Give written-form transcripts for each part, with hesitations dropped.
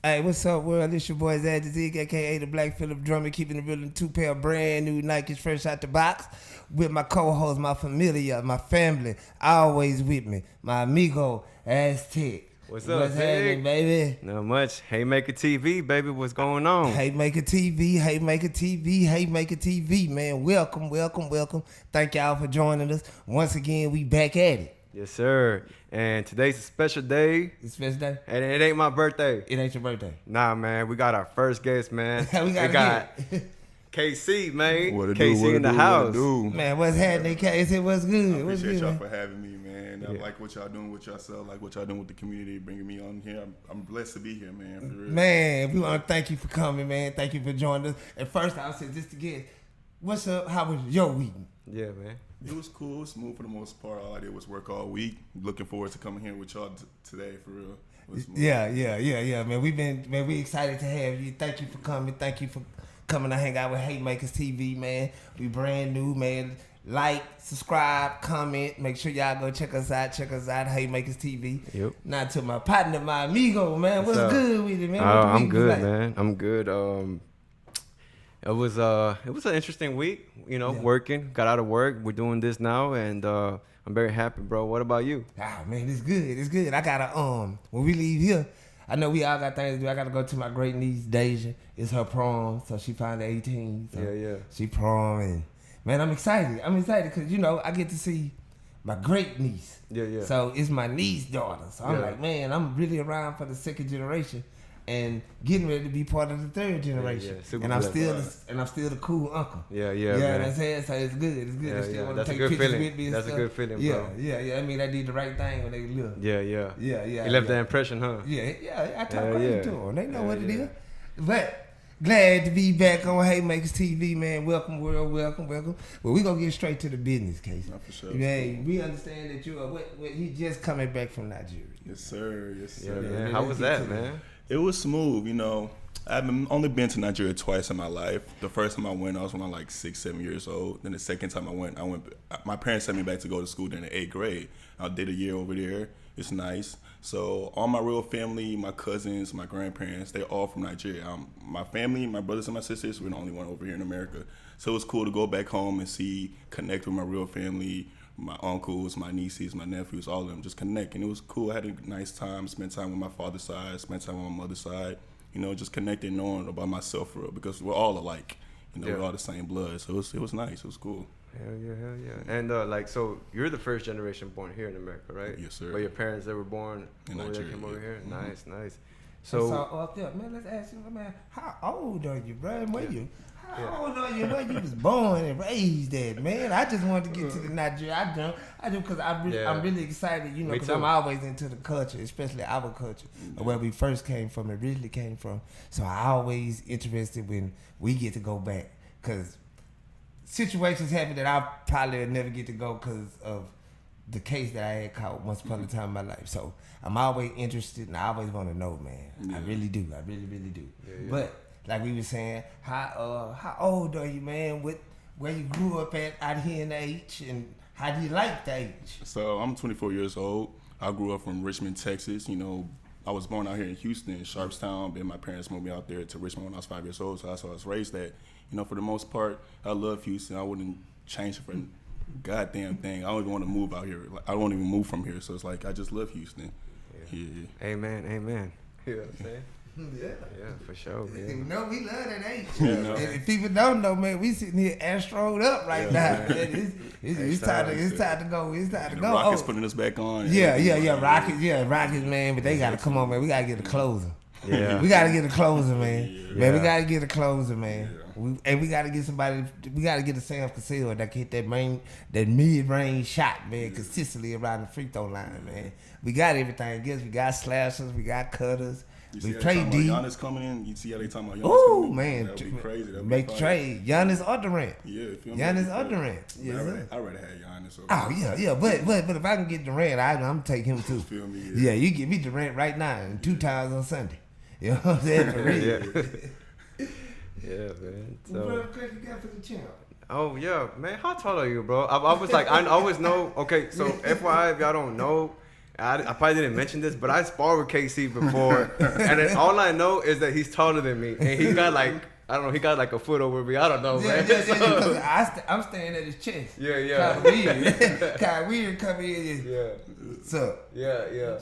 Hey, what's up, world? This your boy Zad Zig, aka the Black Phillip Drummer, keeping it real in 2 pair of brand new Nikes fresh out the box. With my co-host, my familia, my family, always with me. My amigo, Aztec. What's up, What's happening, baby? Not much. Haymaker TV, baby. What's going on? Haymaker TV, Haymaker TV, Haymaker TV, man. Welcome, welcome, welcome. Thank y'all for joining us. Once again, we back at it. Yes, sir. And today's a special day. It's special day? And it ain't my birthday. It ain't your birthday. Nah, man. We got our first guest, man. we got KC, man. What it KC do, in the house. Man, what's happening, KC? What's good? I What's appreciate good, y'all man? for having me, man. I like what y'all doing with yourself, like what y'all doing with the community, bringing me on here. I'm blessed to be here, man. For real. Man, we want to thank you for coming, man. Thank you for joining us. And first, I'll say just to get, what's up? How was your week? Yeah, man. It was cool, it was smooth for the most part. All I did was work all week. Looking forward to coming here with y'all today, for real. It was smooth. Yeah, man. We excited to have you. Thank you for coming. Thank you for coming to hang out with Haymakers TV, man. We brand new, man. Like, subscribe, comment. Make sure y'all go check us out. Haymakers TV. Yep. Now to my partner, my amigo, man. What's good with you, man? I'm good, man. I'm good. It was an interesting week, working. Got out of work. We're doing this now, and I'm very happy, bro. What about you? Ah, man, it's good. I gotta when we leave here, I know we all got things to do. I gotta go to my great niece Deja. It's her prom, so she finally 18. So Yeah. she prom, and man, I'm excited. Because I get to see my great niece. Yeah. So it's my niece daughter. So I'm Yeah. like, man, I'm really around for the second generation. And getting ready to be part of the third generation, Super and I'm blessed. still the cool uncle. Yeah, You know man. what I'm saying? So it's good. Yeah, I still yeah. want to That's a take good pictures feeling. with me. And That's a stuff. good feeling, yeah, bro. Yeah. I mean, I did the right thing when they little. Yeah. Yeah. You left that impression, huh? Yeah. I talk Yeah, crazy yeah. to them. They know Yeah, what it yeah. is. But glad to be back on Haymakers TV, man. Welcome, world. Welcome. Well, we gonna get straight to the business case. Not for sure. Man, we understand that you are. He just coming back from Nigeria. Yes, sir. Yeah, man. How was that, man? It was smooth, I've only been to Nigeria twice in my life. The first time I went, I was when I was like 6, 7 years old. Then the second time I went, my parents sent me back to go to school in the 8th grade. I did a year over there. It's nice. So all my real family, my cousins, my grandparents, they're all from Nigeria. My family, my brothers and my sisters, we're the only one over here in America. So it was cool to go back home and connect with my real family, my uncles, my nieces, my nephews, all of them, just connect. And it was cool. I had a nice time, spent time with my father's side, spent time with my mother's side. Just connecting, knowing about myself for real, because we're all alike. We're all the same blood. So it was nice. It was cool. Hell yeah. And so you're the first generation born here in America, right? Yes, sir. But your parents, they were born In over there, Nigeria, came over yeah. here? Mm-hmm. Nice. So So, up there, man. Let's ask you, man. How old are you, bro? How Yeah. old are you? Where you was born and raised at, man? I just wanted to get to the Nigeria. I do because I'm really excited, Me because too. I'm always into the culture, especially our culture, where we first came from, originally came from. So I always interested when we get to go back, because situations happen that I probably will never get to go because of the case that I had caught once upon a time in my life. So I'm always interested, and I always want to know, man. Yeah. I really do. I really do. Yeah. But like we were saying, how old are you, man? Where you grew up at out here in the H, and how do you like the H? So I'm 24 years old. I grew up from Richmond, Texas. I was born out here in Houston, Sharpstown. Then my parents moved me out there to Richmond when I was 5 years old. So that's where I was raised at. For the most part, I love Houston. I wouldn't change it for a goddamn thing. I don't even want to move out here. Like, I won't even move from here. So it's like I just love Houston. Yeah. amen. You know what I'm saying? Yeah. Yeah, for sure, man. We love that H. Yeah. And if people don't know, man, we sitting here astroed up right now. Man. It's time to go. It's time to The go. Rockets putting us back on. Rockets, man. But they gotta come on, man. We gotta get a closer. Yeah. We gotta get a closer, man. Yeah. Man, we gotta get a closer, man. Yeah. We gotta get somebody. We gotta get a Sam Cassell that can hit that mid-range shot, man, consistently around the free throw line, man. We got everything. Yes, we got slashers, we got cutters. We play deep. Giannis coming in. You see how they talking about Giannis Ooh, coming in? man. That would be crazy. That would Make be fire. trade. Giannis or Durant. Yeah, you feel me? Giannis That'd or be Durant. fire. Yes, sir. I already had Giannis. Over Oh, yeah. But if I can get Durant, I'm going to take him too. Feel me? Yeah, you give me Durant right now and 2 times on Sunday. You know what I'm saying? For real. Yeah, man. What So, credit you got for the champ? oh yeah, man. How tall are you, bro? I was like, I always know. Okay, so FYI, if y'all don't know, I probably didn't mention this, but I sparred with KC before, and then all I know is that he's taller than me, and he got like, I don't know, he got like a foot over me. I don't know, man. Because I'm staying at his chest. Yeah. Kind of weird. Kind of weird coming in. Yeah. What's up? Yeah.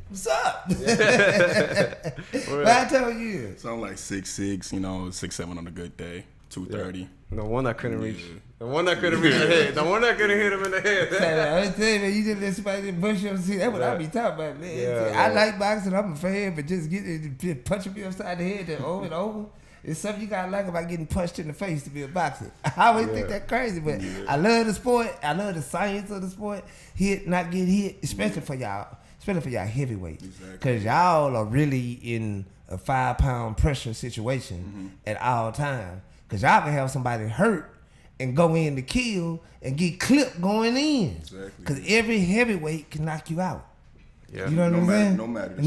What's up? What I tell you? So I'm like 6'6", 6'7" on a good day, 230. The one I couldn't reach. The one that couldn't reach the head. The one that couldn't hit him in the head. I tell you, man, you just let somebody push you. See, that's what I be talking about, man. Yeah, I like boxing. I'm a fan, but just punching me upside the head and over and over. It's something you gotta like about getting punched in the face to be a boxer. I always think that crazy, but I love the sport. I love the science of the sport. Hit, not get hit, especially for y'all heavyweight, because y'all are really in a 5-pound pressure situation at all times. Because y'all can have somebody hurt and go in to kill and get clipped going in. Because every heavyweight can knock you out. Yeah. You know what I'm saying?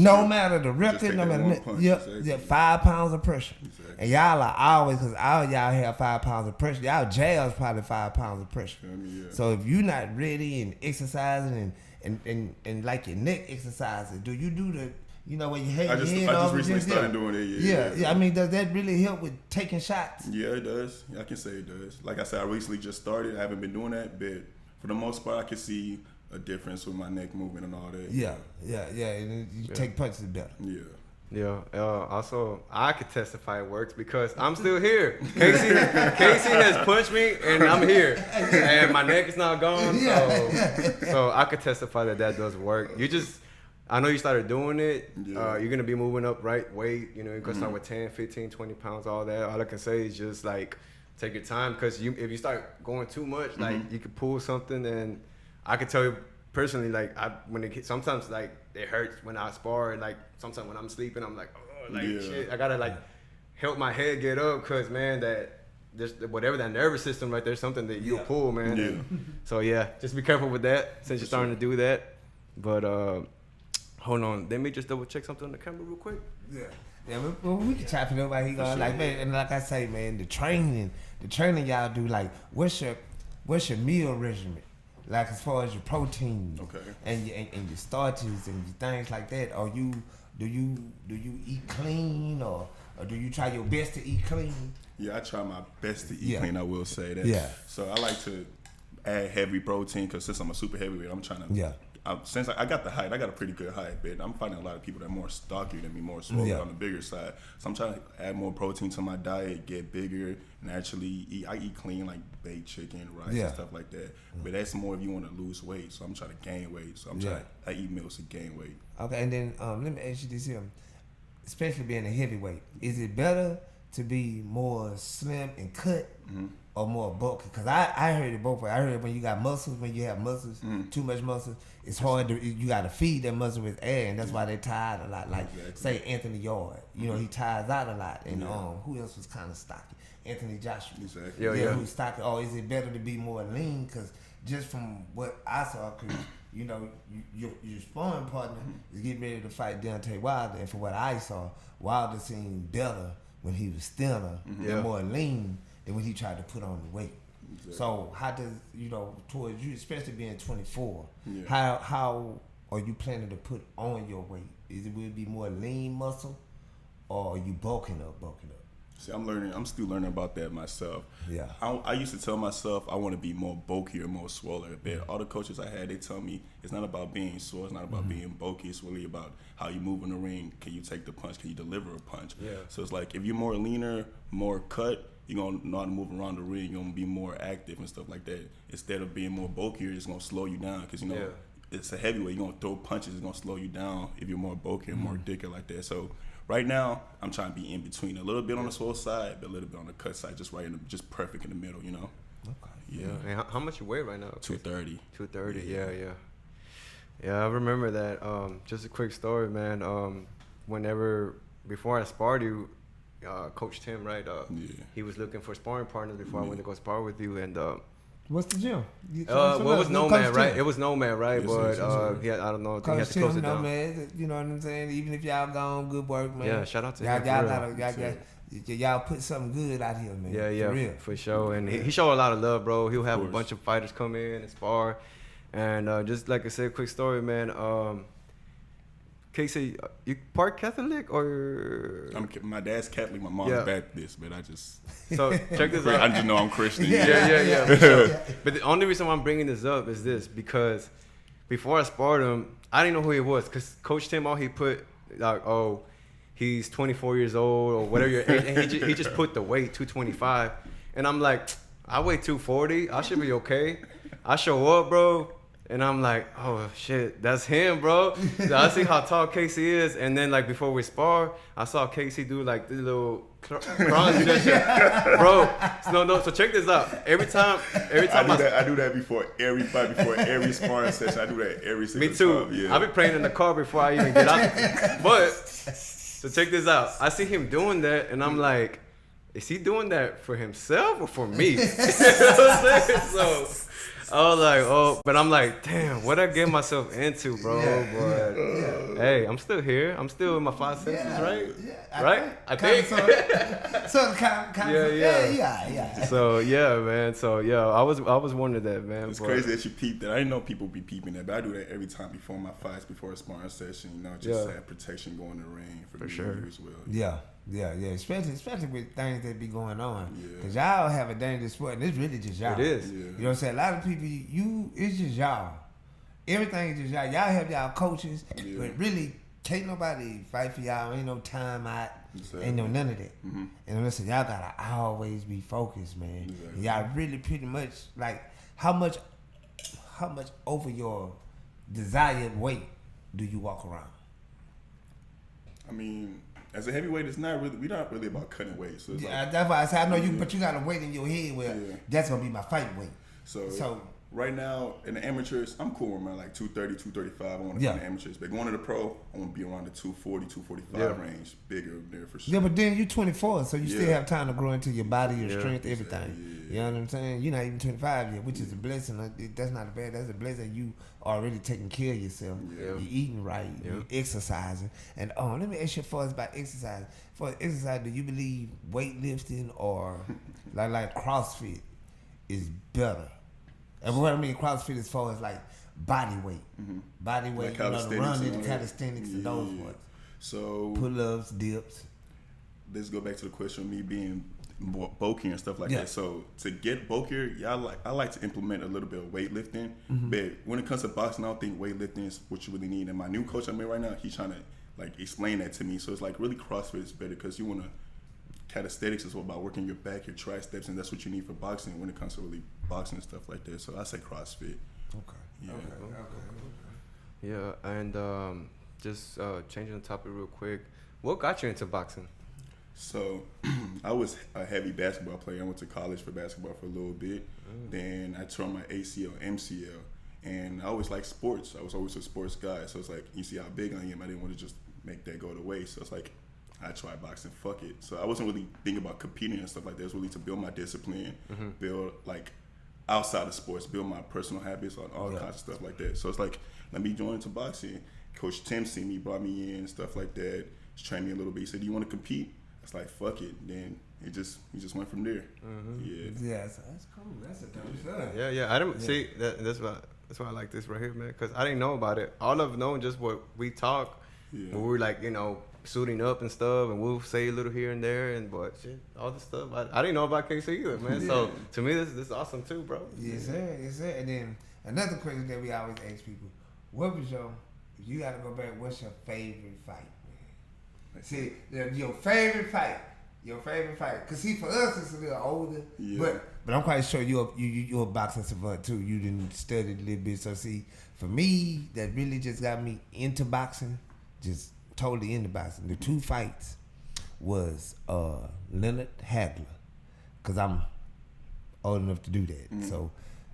No matter the record, no matter 5 pounds of pressure. And y'all are always, because all y'all have 5 pounds of pressure. Y'all jail's probably 5 pounds of pressure. So if you're not ready and exercising and like your neck exercises, do you do the, when you hang your head I off? just recently started doing it. Yeah. I mean, does that really help with taking shots? Yeah, it does. I can say it does. Like I said, I recently just started. I haven't been doing that, but for the most part, I can see a difference with my neck movement and all that. Yeah. And you take punches better. Yeah. Also, I could testify it works because I'm still here. Casey has punched me, and I'm here, and my neck is not gone. So I could testify that does work. I know you started doing it. You're gonna be moving up weight. You're gonna start with 10, 15, 20 pounds, all that. All I can say is just like take your time, because if you start going too much, like you could pull something, and I could tell you personally, like sometimes like it hurts when I spar. Like sometimes when I'm sleeping, I'm like, shit. I gotta help my head get up, because man, that just whatever that nervous system right there's something that you'll pull, man. Yeah. So just be careful with that since you're starting to do that. But hold on, let me just double check something on the camera real quick. Yeah, well, we can chop it up while he going. Like, man, and like I say, man, the training y'all do, like, what's your meal regimen? Like, as far as your protein, and your starches and your things like that. Or do you eat clean, or do you try your best to eat clean? Yeah, I try my best to eat clean. I will say that. Yeah. So I like to add heavy protein, because since I'm a super heavyweight, I'm trying to. Since I got the height, I got a pretty good height, but I'm finding a lot of people that are more stockier than me, more swollen on the bigger side. So I'm trying to add more protein to my diet, get bigger, and actually eat. I eat clean, like baked chicken, rice, and stuff like that. But that's more if you want to lose weight. So I'm trying to gain weight. So I eat meals to gain weight. Okay, and then let me ask you this here. Especially being a heavyweight, is it better to be more slim and cut, or more bulky? Because I heard it both ways. I heard when you got muscles, when you have muscles, too much muscles, it's hard to, you got to feed that muscle with air, and that's why they tired a lot. Like, say, Anthony Yard, he tires out a lot. And who else was kind of stocky? Anthony Joshua. Exactly. Who's stocky. Oh, is it better to be more lean? Because just from what I saw, because, your sparring partner is getting ready to fight Deontay Wilder, and from what I saw, Wilder seemed better when he was thinner and more lean than when he tried to put on the weight. Exactly. So how does, towards you, especially being 24, how are you planning to put on your weight? Will it be more lean muscle, or are you bulking up? See, I'm still learning about that myself. Yeah. I used to tell myself I want to be more bulkier, more swollen. But all the coaches I had, they tell me it's not about being swole, it's not about being bulky, it's really about how you move in the ring. Can you take the punch? Can you deliver a punch? Yeah. So it's like, if you're more leaner, more cut, you're going to know how to move around the ring. You're going to be more active and stuff like that. Instead of being more bulkier, it's going to slow you down, because, it's a heavyweight. You're going to throw punches. It's going to slow you down if you're more bulky and more thicker like that. So right now, I'm trying to be in between, a little bit on the swole side, but a little bit on the cut side, just perfect in the middle, Okay. Yeah. And how much you weigh right now? 230. 230. Yeah, I remember that. Just a quick story, man. Before I sparred you, Coach Tim, right? He was looking for sparring partners before I went to go spar with you, and what's the gym? It was Nomad, right? It was Nomad, right? Yes, but I don't know. He had to close it down. Nomad, you know what I'm saying? Even if y'all gone, good work, man. Yeah, shout out to y'all put something good out here, man. Yeah, for sure. And he showed a lot of love, bro. He'll have a bunch of fighters come in and spar. And just like I said, quick story, man. Casey, you part Catholic or? My dad's Catholic, my mom's Baptist, but I just. So check this out. I just know I'm Christian. Yeah. For sure. But the only reason why I'm bringing this up is this, because before I sparred him, I didn't know who he was, because Coach Tim, all he put, like, oh, he's 24 years old or whatever your age, and he just put the weight 225, and I'm like, I weigh 240, I should be okay. I show up, bro, and I'm like, oh shit, that's him, bro. So I see how tall Casey is, and then like before we spar, I saw Casey do like the little cross gesture, bro. No. So check this out. Every time I do that before every fight, before every sparring session. I do that every single time. Me too. Yeah. I be praying in the car before I even get out. But so check this out. I see him doing that, and I'm like, is he doing that for himself or for me? You know what I'm saying? So I was like, oh, but I'm like, damn, what I get myself into, bro? But hey, I'm still here. I'm still in my five senses, right? Yeah, right? I think. Yeah. So yeah, man. So yeah, I was wondering that, man. It's crazy that you peep that. I didn't know people be peeping that, but I do that every time before my fights, before a sparring session. You know, just have protection going in the ring for sure as well. Yeah. Especially with things that be going on, because y'all have a dangerous sport, and it's really just y'all. It is. You know what I'm saying? A lot of people, it's just y'all. Everything is just y'all. Y'all have y'all coaches, but really can't nobody fight for y'all. Ain't no time out. Exactly. Ain't no none of that. Mm-hmm. And listen, y'all gotta always be focused, man. Exactly. Y'all really pretty much like how much over your desired weight do you walk around? I mean, as a heavyweight, we're not really about cutting weight. So that's why I said I know you, but you got a weight in your head where that's gonna be my fight weight. So right now in the amateurs, I'm cool around like 230, 235. I want to be in the amateurs, but going to the pro, I want to be around the 240, 245 range, bigger there for sure. Yeah, but then you're 24, so you still have time to grow into your body, your strength, everything. You know what I'm saying? You're not even 25 yet, which is a blessing. That's not a bad. That's a blessing. You already taking care of yourself. You're eating right. You're exercising. And let me ask you first about exercise. For exercise, do you believe weightlifting or like CrossFit is better? And what I mean CrossFit as far as like body weight. Body weight, like the running, the calisthenics and those ones. So pull-ups, dips. Let's go back to the question of me being bulky and stuff like that. So to get bulkier, I like to implement a little bit of weightlifting. But when it comes to boxing, I don't think weightlifting is what you really need. And my new coach I'm in right now, he's trying to like explain that to me. So it's like really CrossFit is better because you want to. Calisthenics is all about working your back, your triceps, and that's what you need for boxing when it comes to really boxing and stuff like that. So I say CrossFit. Okay. Yeah, and just changing the topic real quick. What got you into boxing? So I was a heavy basketball player. I went to college for basketball for a little bit. Then I tore my ACL, MCL, and I always liked sports. I was always a sports guy. So it's like, you see how big I am. I didn't want to just make that go to waste. So it's like, I tried boxing, fuck it. So I wasn't really thinking about competing and stuff like that. It was really to build my discipline, build like outside of sports, build my personal habits, all kinds of stuff like that. So it's like, let me join into boxing. Coach Tim seen me, brought me in, stuff like that. Just trained me a little bit. He said, do you want to compete? It's like, fuck it. Then he just went from there. Yeah, so that's cool. That's a dope stuff. Yeah. I didn't see that. That's why I like this right here, man. Because I didn't know about it. All I've known just what we talk. When we're like, suiting up and stuff, and we'll say a little here and there, but shit, all this stuff. I didn't know about KC either, man. So to me, this is awesome too, bro. Yes, sir. And then another question that we always ask people: what was if you got to go back, what's your favorite fight, man? See, your favorite fight. Cause see, for us it's a little older, but I'm quite sure you're a boxing savant too. You didn't study a little bit, so see, for me, that really just got me into boxing, just totally into boxing. The two fights was Leonard Hagler, cause I'm old enough to do that. So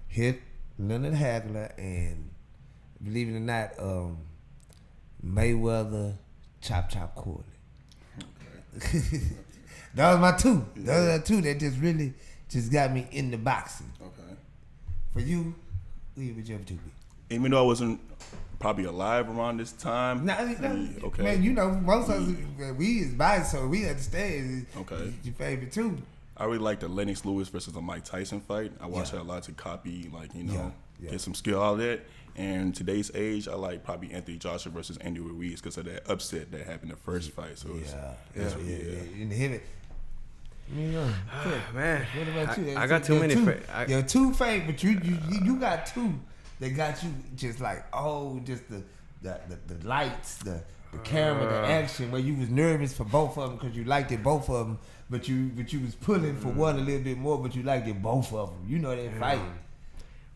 hit Leonard Hagler and, believe it or not, Mayweather Chop Corley. Okay. That was my two. Those are the two that just really just got me into boxing. Okay. For you, who would you have to be? Even though I wasn't probably alive around this time. Okay. Man, most of us, we is biased, so we understand. Okay. Your favorite too. I really like the Lennox Lewis versus the Mike Tyson fight. I watched that a lot to copy, get some skill out of that. And today's age, I like probably Anthony Joshua versus Andy Ruiz because of that upset that happened the first fight. So yeah. In the heavy. Man, what about you? I got too many. Your two favorites. You got two that got you just like just the lights, the camera, the action, where you was nervous for both of them because you liked it both of them, but you was pulling for one a little bit more, but you liked it both of them. You know that fight.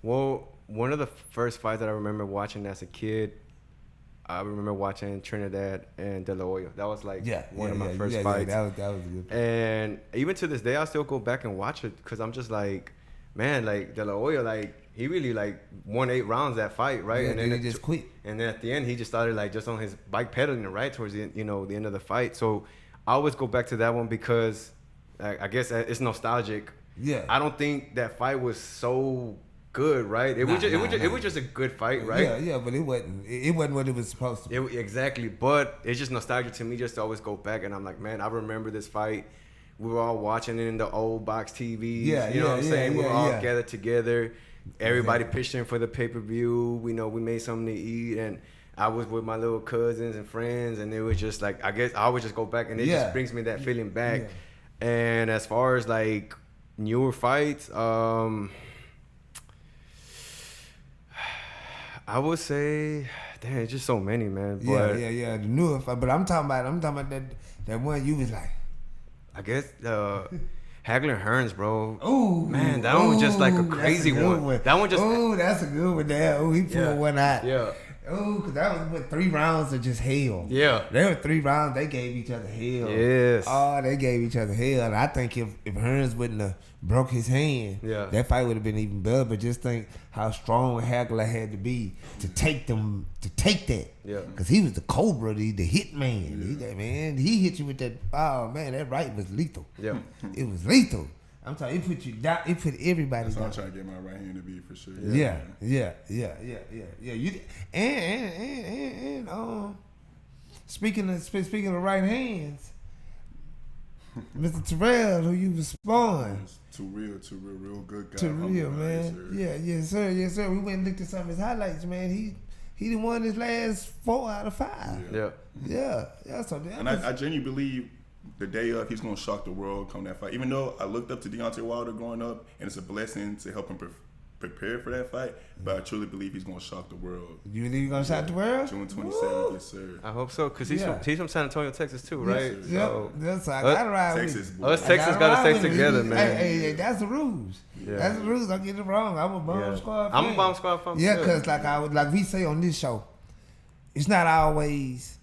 Well, one of the first fights that I remember watching as a kid, I remember watching Trinidad and De La Hoya. That was like one of my first fights. That was a good fight. And even to this day, I still go back and watch it because I'm just like, man, like De La Hoya, like he really like won 8 rounds that fight, right? Yeah, and then he just quit. And then at the end, he just started like just on his bike pedaling, right, towards the the end of the fight. So I always go back to that one because I guess it's nostalgic. Yeah. I don't think that fight was so good, right? It was just a good fight, right? Yeah, but it wasn't what it was supposed to be. Exactly, but it's just nostalgia to me just to always go back, and I'm like, man, I remember this fight. We were all watching it in the old box TVs. You know what I'm saying? We were all gathered together. Everybody pitched in for the pay-per-view. We made something to eat, and I was with my little cousins and friends, and it was just like, I guess I would just go back, and it just brings me that feeling back. Yeah. And as far as like newer fights, I would say, damn, it's just so many, man. But The newer fight, but I'm talking about that one you was like, I guess Hagler Hearns, bro. Oh man, that one was just like a crazy one. That one just. Oh, that's a good one. There. Oh, he pulled one out. Yeah. Oh, because that was 3 rounds of just hell. Yeah. There were 3 rounds. They gave each other hell. Yes. Oh, they gave each other hell. And I think if Hearns wouldn't have broke his hand, that fight would have been even better. But just think how strong Hagler had to be to take that. Yeah. Because he was the Cobra, the hit man. He hit you with that. Oh man, that right was lethal. Yeah. It was lethal. I'm telling you, it put you down. It put everybody down. That's what I'm trying to get my right hand to be for sure. Yeah. You and speaking of right hands, Mr. Terrell, who you was spawned. Too real, real good guy. Too real, man. Yes, sir. We went and looked at some of his highlights, man. He done won his last 4 out of 5. Yeah. So I genuinely believe the day of, he's going to shock the world come that fight. Even though I looked up to Deontay Wilder growing up, and it's a blessing to help him prepare for that fight, but I truly believe he's going to shock the world. You believe he's going to shock the world? June 27th, yes, sir. I hope so, because he's from San Antonio, Texas, too, right? That's I got to ride Texas, with boy. Us Texas got to stay together, man. Hey, that's the rules. Yeah. That's the rules. Don't get it wrong. I'm a Bomb Squad fan. I'm a Bomb Squad fan. Yeah, because like we say on this show, it's not always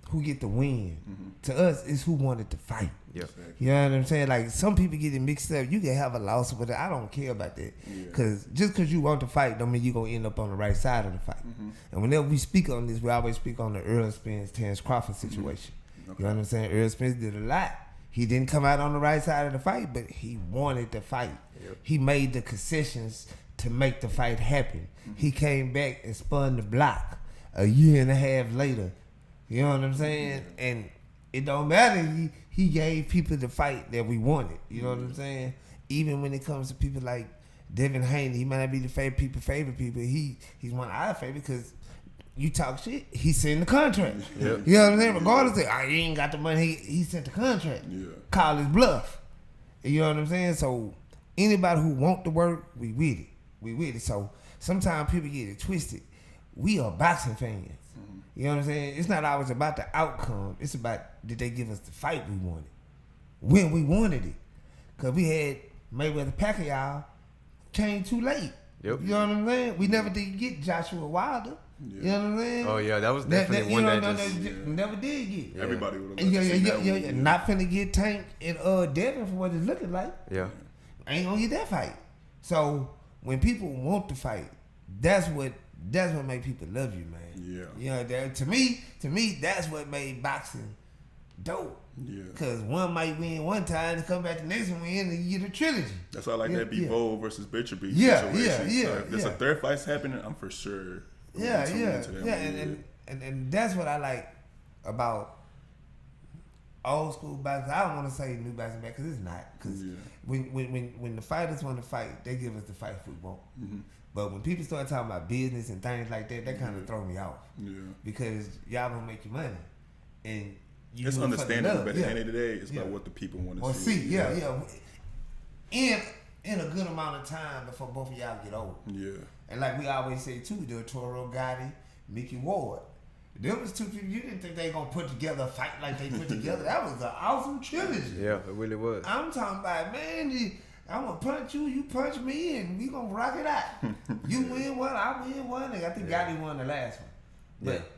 who get the win. Mm-hmm. To us, it's who wanted to fight. Yeah. You know what I'm saying? Like, some people get it mixed up. You can have a loss, but I don't care about that. Because just because you want to fight don't mean you're going to end up on the right side of the fight. Mm-hmm. And whenever we speak on this, we always speak on the Earl Spence, Terrence Crawford situation. Mm-hmm. Okay. You know what I'm saying? Earl Spence did a lot. He didn't come out on the right side of the fight, but he wanted to fight. Yep. He made the concessions to make the fight happen. Mm-hmm. He came back and spun the block a year and a half later. You know what I'm saying? Mm-hmm. And it don't matter. He gave people the fight that we wanted. You know what I'm saying? Even when it comes to people like Devin Haney, he might not be the favorite people. He's one of our favorite because you talk shit, he sent the contract. Yep. You know what I'm saying? Regardless of he ain't got the money, he sent the contract. Yeah. Call his bluff. You know what I'm saying? So anybody who want to work, we with it. So sometimes people get it twisted. We are boxing fans. You know what I'm saying? It's not always about the outcome. It's about, did they give us the fight we wanted? When we wanted it. Because we had Mayweather Pacquiao came too late. Yep. You know what I'm saying? We never did get Joshua Wilder. Yeah. You know what I'm saying? Oh, yeah. That was definitely one that never did get. Yeah. Everybody would have Not finna get Tank and Devin for what it's looking like. Yeah. Ain't gonna get that fight. So, when people want to fight, that's what make people love you, man. Yeah. You know, to me, that's what made boxing dope. Yeah. Because one might win one time and come back the next one win and you get a trilogy. That's why I like that Bivol versus Butcher situation. So if there's a third fight's happening, I'm for sure. And that's what I like about old school boxing. I don't want to say new boxing because it's not. Because when the fighters want to fight, they give us the fight we want. Mm-hmm. But when people start talking about business and things like that, that kind of throw me off. Yeah. Because y'all gonna make your money, and you It's do it for the understandable, love. but at the end of the day, it's about what the people want to see. Yeah. In a good amount of time before both of y'all get old. Yeah. And like we always say too, Del Toro, Gotti, Mickey Ward. Them was two people you didn't think they gonna put together a fight like they put together. That was an awesome trilogy. Yeah, it really was. I'm talking about, man, I'm gonna punch you, you punch me, and we gonna rock it out. You win one, I win one, and I think Gotti won the last one. But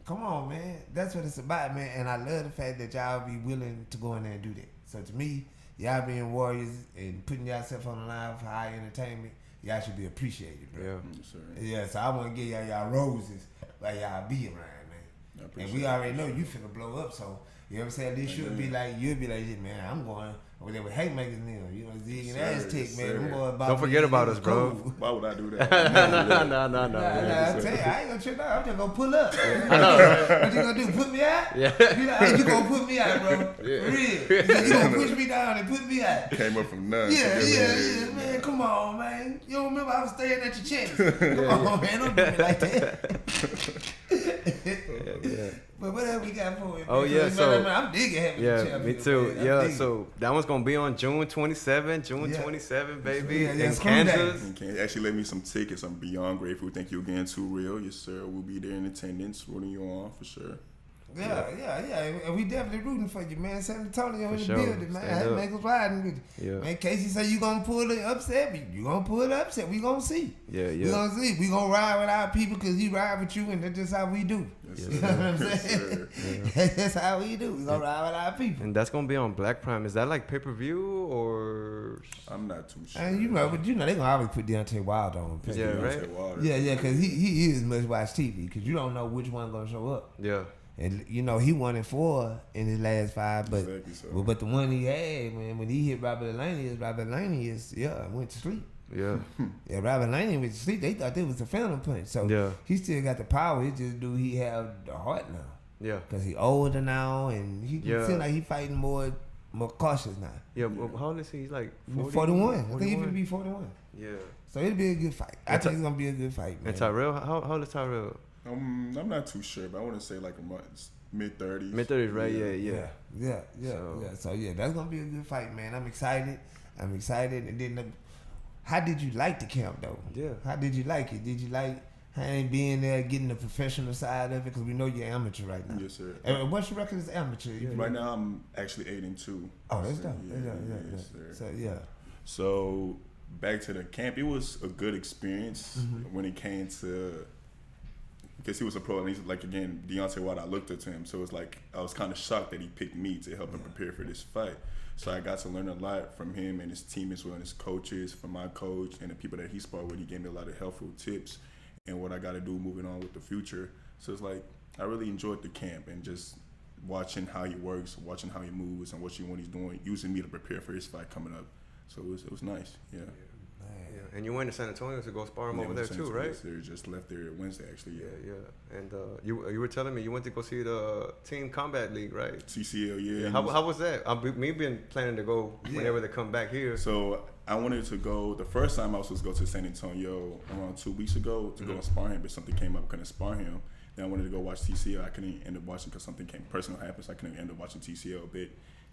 come on, man, that's what it's about, man. And I love the fact that y'all be willing to go in there and do that. So to me, y'all being warriors and putting yourself on the line for high entertainment, y'all should be appreciated, bro. Yeah. Yes, sir. Yeah, so I want to give y'all roses while y'all be around, man. And we already know you finna blow up, so you know what I'm saying? This should be like, you'll be like, man, I'm going over there with haymakers now. You know, Zig and Aztec, man. Them boys about Don't forget about us, bro. Why would I do that? Nah, I tell you, I ain't gonna trip out. I'm just gonna pull up. I know, right? What you gonna do? Put me out? Yeah. You know, hey, you gonna put me out, bro. For real. You gonna push me down and put me out. Came up from none. Yeah, man. Come on, man. You don't remember I was staying at your chest. Come on, man. Don't do me like that. But whatever we got for it. Oh, yeah, so I'm digging having the yeah, champion, me too. man. Yeah, so that one's gonna be on June 27, baby, in Kansas. Actually, let me some tickets. I'm beyond grateful. Thank you again, Too Real. Yes, sir. We'll be there in attendance, rooting you on for sure. Yeah. And we definitely rooting for you, man. San Antonio in the sure. building, man. Hey, make us riding with you. Yeah. Man, Casey say you gonna pull the upset. You gonna pull the upset. We gonna see. Yeah. We gonna see. We gonna ride with our people because he ride with you, and that's just how we do. Yes, You know what I'm saying? That's how we do. We gonna ride with our people. And that's gonna be on Black Prime. Is that like pay-per-view or? I'm not too sure. And but they gonna always put Deontay Wilder on. Yeah, right. Yeah, because he is much watch TV because you don't know which one gonna show up. Yeah. And he 1-4 in his last 5, but Exactly so. but the one he had, man, when he hit Robert Laney went to sleep. Yeah. Yeah, Robert Laney went to sleep. They thought it was a phantom punch. So he still got the power. He just he have the heart now. Yeah. Cause he older now and he feel like he fighting more cautious now. Yeah. How old is he? He's like 41. I think he's gonna be 41. Yeah. So it'll be a good fight. I think it's gonna be a good fight, man. And Tyrell, how old is Tyrell? I'm not too sure, but I want to say like a month, mid-30s. Mid-30s, right? Yeah. So that's gonna be a good fight, man. I'm excited. And then, how did you like the camp though? Yeah. How did you like it? Did you like being there, getting the professional side of it? Because we know you're amateur right now. Yes, sir. And what's your record as amateur? Right now, I'm actually 8-2. Oh, that's dope. Yes, sir. So So back to the camp, it was a good experience when it came to. Because he was a pro, and he's like, again, Deontay Wilder, I looked up to him. So it was like, I was kind of shocked that he picked me to help him prepare for this fight. So I got to learn a lot from him and his team as well, and his coaches, from my coach and the people that he sparred with. He gave me a lot of helpful tips and what I got to do moving on with the future. So it's like, I really enjoyed the camp and just watching how he works, watching how he moves, and watching what he's doing, using me to prepare for his fight coming up. So it was nice, yeah. Yeah. And you went to San Antonio to go spar him over there too, right? They just left there Wednesday, actually. Yeah. And you were telling me you went to go see the Team Combat League, right? TCL, yeah. How was that? Me been planning to go whenever they come back here. So I wanted to go. The first time I was supposed to go to San Antonio around 2 weeks ago to go and spar him, but something came up, I couldn't spar him. Then I wanted to go watch TCL. I couldn't end up watching because something personal happened, so I couldn't end up watching TCL. But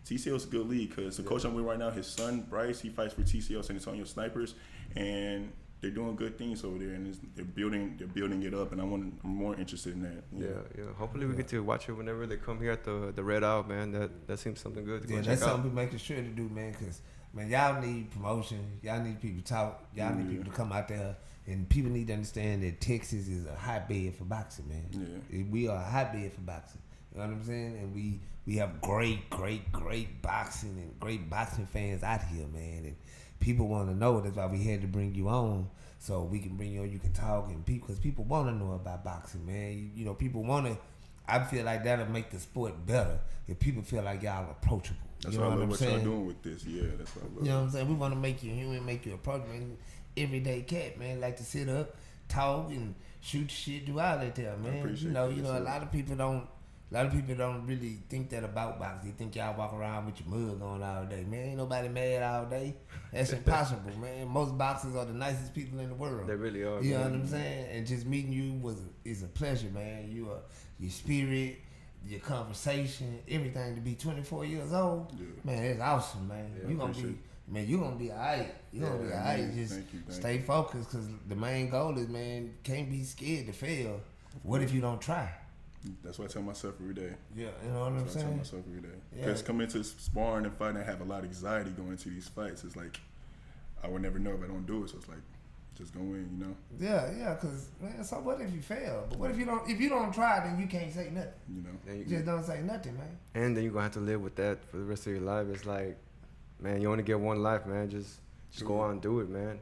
TCL is a good league because the coach I'm with right now, his son Bryce, he fights for TCL San Antonio Snipers, and they're doing good things over there, and they're building it up, and I'm more interested in that. Yeah. Hopefully we get to watch it whenever they come here at the Red Owl, man. That seems something good to go check out. That's something we're making sure to do, man, because man, y'all need promotion, y'all need people to talk, y'all need people to come out there, and people need to understand that Texas is a hotbed for boxing, man. Yeah. We are a hotbed for boxing. You know what I'm saying? And we have great boxing and great boxing fans out here, man. And people want to know. That's why we had to bring you on, so we can bring you on. You can talk, and because people want to know about boxing, man. You know, people want to. I feel like that'll make the sport better if people feel like y'all approachable. That's you know what I love I'm what saying? y'all doing with this. Yeah, that's what I love. You know what I'm saying? We want to make you human, make you approachable. And everyday cat, man, like to sit up, talk, and shoot shit, do all that there, man. You know, a lot of people don't A lot of people don't really think that about boxing. They think y'all walk around with your mug on all day. Man, ain't nobody mad all day. That's impossible, man. Most boxers are the nicest people in the world. They really are. You know what I'm saying? And just meeting you is a pleasure, man. Your spirit, your conversation, everything. To be 24 years old, man, it's awesome, man. Yeah, you gonna be alright. You gonna be alright. Just thank you. stay focused, cause the main goal is, man, can't be scared to fail. What if you don't try? That's what I tell myself every day. Yeah, you know what I'm That's what I tell saying? myself every day. Yeah. Because coming into sparring and fighting, I have a lot of anxiety going into these fights. It's like I would never know if I don't do it. So it's like just go in, you know. Yeah, cause man, so what if you fail? But what if you don't try? Then you can't say nothing. You know. You just don't say nothing, man. And then you're gonna have to live with that for the rest of your life. It's like, man, you only get one life, man. Just go out and do it, man.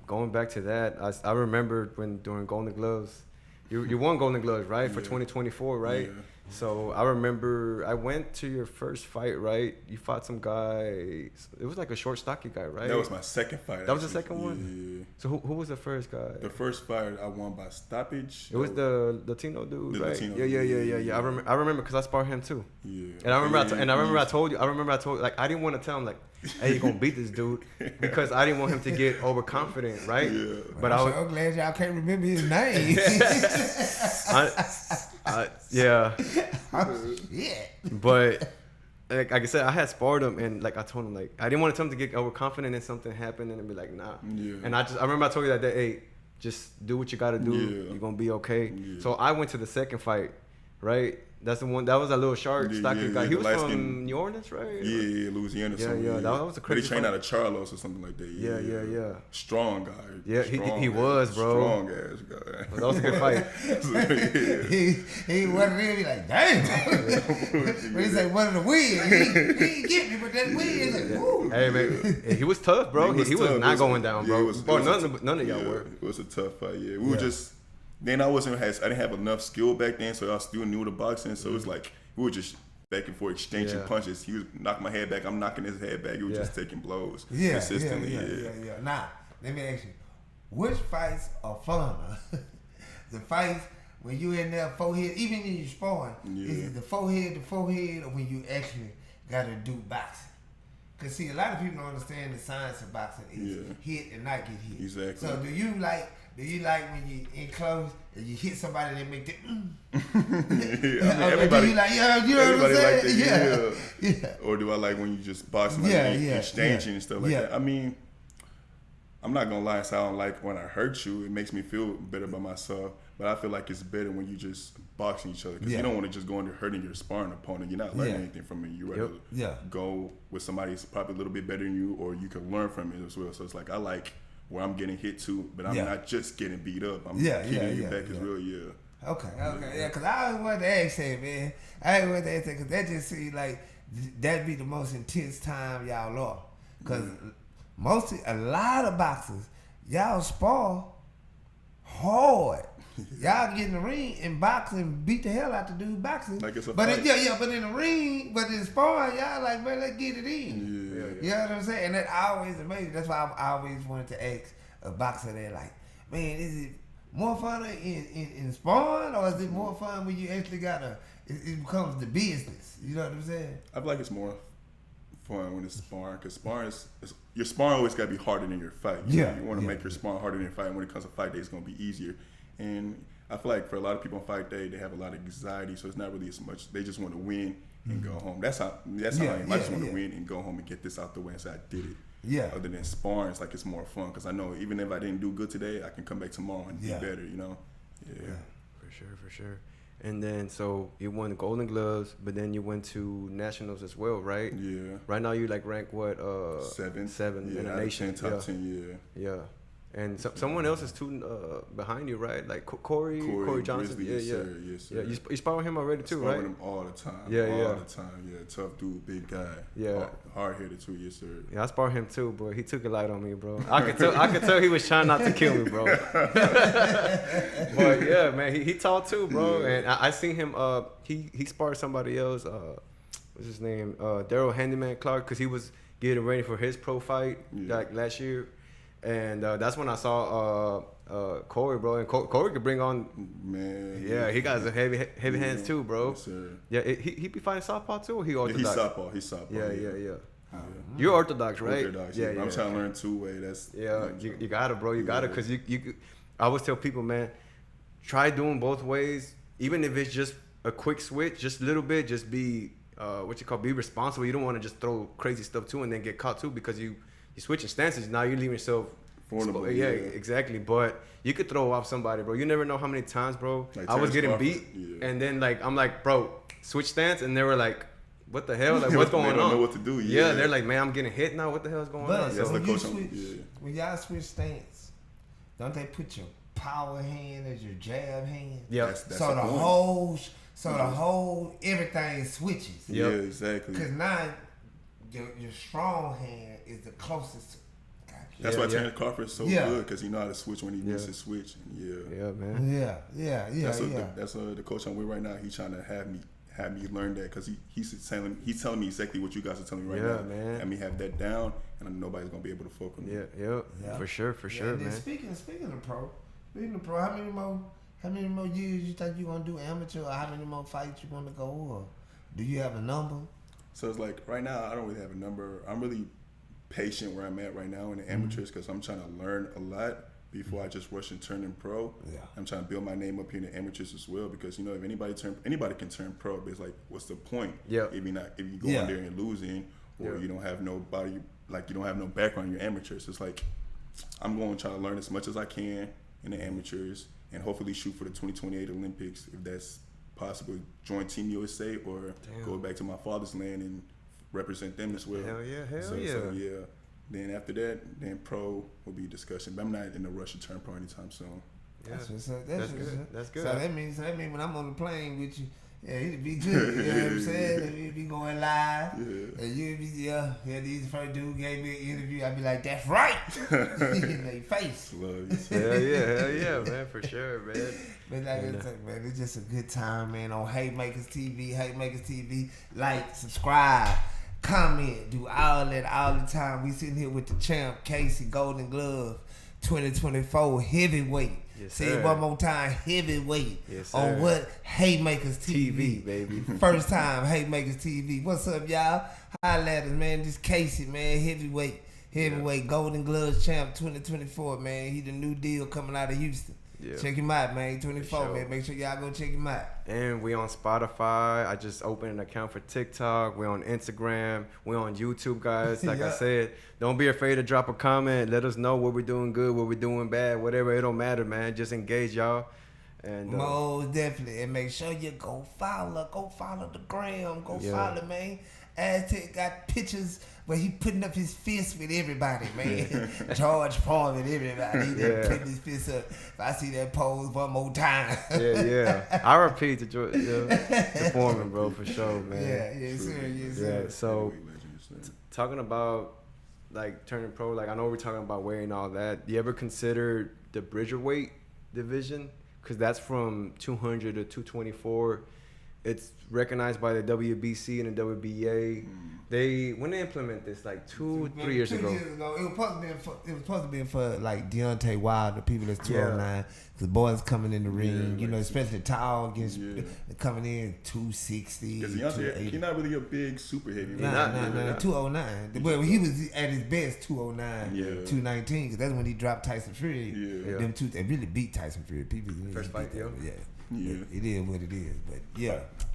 Going back to that, I remember when during Golden Gloves, you won Golden Gloves, right, for 2024, right? Yeah. So I remember I went to your first fight, right? You fought some guy. It was like a short, stocky guy, right? That was my second fight. That was the second one? Yeah. So who was the first guy? The first fight I won by stoppage. It was the Latino dude, The right? Latino Yeah. dude. I remember because I sparred him too. Yeah. And I remember I told you like I didn't want to tell him like, hey, you're gonna beat this dude because I didn't want him to get overconfident, right? Yeah. But I'm so glad y'all can't remember his name. Yeah. Yeah. But like I said, I had sparred him, and like I told him, like I didn't want him to get overconfident and something happened and be like, nah. Yeah. And I remember I told you that day, hey, just do what you gotta do. Yeah. You're gonna be okay. Yeah. So I went to the second fight, right? That's the one. That was a little short, stocky guy. He was from New Orleans, right? Yeah, Louisiana. Yeah. That was a crazy. But he trained fight. out of Charlos or something like that. Yeah. Strong guy. Yeah, he was, bro. Strong ass guy. That was a good fight. He wasn't really like, damn. When he said one of the wins, he didn't get me, but that win is like, woo. Hey man, he was tough, bro. He was not going down, bro. None of y'all were. It was a tough fight. Yeah, we were just. Then I didn't have enough skill back then, so I was still new to boxing. So it was like we were just back and forth exchanging punches. He was knocking my head back, I'm knocking his head back. He was just taking blows consistently. Yeah. Now, let me ask you, which fights are funner? The fights when you in there forehead, even in your sparring, is it the forehead to forehead, or when you actually got to do boxing? Because see, a lot of people don't understand the science of boxing is hit and not get hit. Exactly. So do you like when you in close and you hit somebody that make that Everybody, you know what I'm saying? Yeah. Or do I like when you just boxing exchanging and stuff like that? I mean, I'm not gonna lie, so I don't like when I hurt you. It makes me feel better about myself. But I feel like it's better when you just boxing each other, because you don't want to just go into hurting your sparring opponent. You're not learning anything from it. You rather go with somebody who's probably a little bit better than you, or you can learn from it as well. So it's like I like where I'm getting hit too, but I'm not just getting beat up. I'm hitting you back as well. Yeah. Okay. Yeah, because I always wanted to ask that, man. I always wanted to ask that because that just seems like that'd be the most intense time y'all are. Because a lot of boxers, y'all spar hard. Y'all get in the ring and box and beat the hell out the dude boxing. Like it's a but fight. but in the ring, but in sparring, y'all like, man, let's get it in. You know what I'm saying? And that always amazing. That's why I always wanted to ask a boxer that, like, man, is it more fun in sparring, or is it more fun when you actually it becomes the business? You know what I'm saying? I feel like it's more fun when it's sparring, because sparring your sparring always got to be harder than your fight. You want to make your sparring harder than your fight, and when it comes to fight day, it's going to be easier. And I feel like for a lot of people on fight day, they have a lot of anxiety, so it's not really as much. They just want to win and go home. That's how I am. I just want to win and go home and get this out the way and say I did it. Yeah. Other than sparring, it's like it's more fun, because I know even if I didn't do good today, I can come back tomorrow and be better, you know? Yeah. For sure. And then, so you won the Golden Gloves, but then you went to nationals as well, right? Yeah. Right now you like rank what? Seven in the nation. Top 10, Yeah. And someone else is behind you, right? Like Corey Johnson. Grizzly, yes, sir. Yeah, you spar with him already too, right? I spar with him all the time. All the time. Yeah, tough dude, big guy. Yeah, hard headed too, yes, sir. Yeah, I spar him too, but he took it light on me, bro. I could tell he was trying not to kill me, bro. But yeah, man, he tall too, bro. Yeah. And I seen him. He sparred somebody else. What's his name? Daryl Handyman Clark, because he was getting ready for his pro fight like last year. And that's when I saw Corey, bro, and Corey could bring on. Man. Yeah, he got some heavy hands too, bro. Yes, sir. Yeah, he be fighting southpaw too. Or he orthodox. He's southpaw. Yeah. You're orthodox, right? Orthodox. Yeah. I'm trying to learn two-way. That's you got it, bro. You got it, cause you. I always tell people, man, try doing both ways, even if it's just a quick switch, just a little bit. Just be be responsible. You don't want to just throw crazy stuff too and then get caught too, because you're switching stances. Now you're leaving yourself vulnerable. Yeah, exactly. But you could throw off somebody, bro. You never know how many times, bro. Like I was getting beat, and then I'm like, bro, switch stance, and they were like, what the hell? Like, what's going on? They don't know what to do. Yeah, they're like, man, I'm getting hit now. What the hell is going on? So when y'all switch stance, don't they put your power hand as your jab hand? Yeah. So the whole everything switches. Yeah, exactly. Because now your strong hand is the closest. That's why Terrence Crawford is so good, because he know how to switch when he needs to switch. Yeah, man. Yeah. That's the coach I'm with right now. He's trying to have me learn that, because he's telling me exactly what you guys are telling me right now. Man. Have me have that down, and nobody's gonna be able to focus on me. Yeah, for sure, man. Speaking of pro, how many more years you think you gonna do amateur, or how many more fights you wanna go, or do you have a number? So it's like right now I don't really have a number. I'm really patient where I'm at right now in the amateurs, because I'm trying to learn a lot before I just rush and turn in pro. Yeah. I'm trying to build my name up here in the amateurs as well, because if anybody can turn pro, but it's like, what's the point? Yeah. If you go in there and losing, or you don't have nobody, like you don't have no background in your amateurs. It's like I'm going to try to learn as much as I can in the amateurs, and hopefully shoot for the 2028 Olympics if that's possible. Join Team USA or go back to my father's land and represent them as well. Hell yeah. So then after that, then pro will be a discussion. But I'm not in a rush to turn pro anytime soon. Yeah. That's good. So that means when I'm on the plane with you, it'd be good. You know what I'm saying? You'd be going live. Yeah. And you'd be, these first dude gave me an interview. I'd be like, that's right. In their face. Love you. Hell yeah, man, for sure, man. But man, it's just a good time, man, on Haymakers TV. Like, subscribe, comment, do all that all the time. We sitting here with the champ, Casey, Golden Glove, 2024 heavyweight. Yes, say it one more time, heavyweight. Yes, sir. On what? Haymakers TV. Baby. First time, Haymakers TV. What's up, y'all? Holla at us, man. This Casey, man, heavyweight, Golden Gloves champ 2024, man. He the new deal coming out of Houston. Yeah. Check him out, man. 24, man. Make sure y'all go check him out. And we on Spotify. I just opened an account for TikTok. We on Instagram. We on YouTube, guys. Like I said, don't be afraid to drop a comment. Let us know what we're doing good, what we're doing bad, whatever. It don't matter, man. Just engage, y'all. And most definitely. And make sure you go follow the gram. Follow, man. Aztec got pictures where he putting up his fist with everybody, man. George Paul with everybody. He putting his fist up. If I see that pose one more time. I repeat the Foreman, bro, for sure, man. Yes, sir. Yeah, so talking about like turning pro, like I know we're talking about weighing all that. Do you ever consider the Bridgerweight division? Because that's from 200 to 224. It's recognized by the WBC and the WBA. When they implement this, like 3 years ago. It was supposed to be for like Deontay Wilder, the people that's 209. The boys coming in the ring, especially tall against coming in 260. Because he's not really a big super heavy. Nah, 209. Well, he was at his best 209, 219, because that's when he dropped Tyson Fury. Them two, they really beat Tyson Fury. People first fight, Yeah. It is what it is, but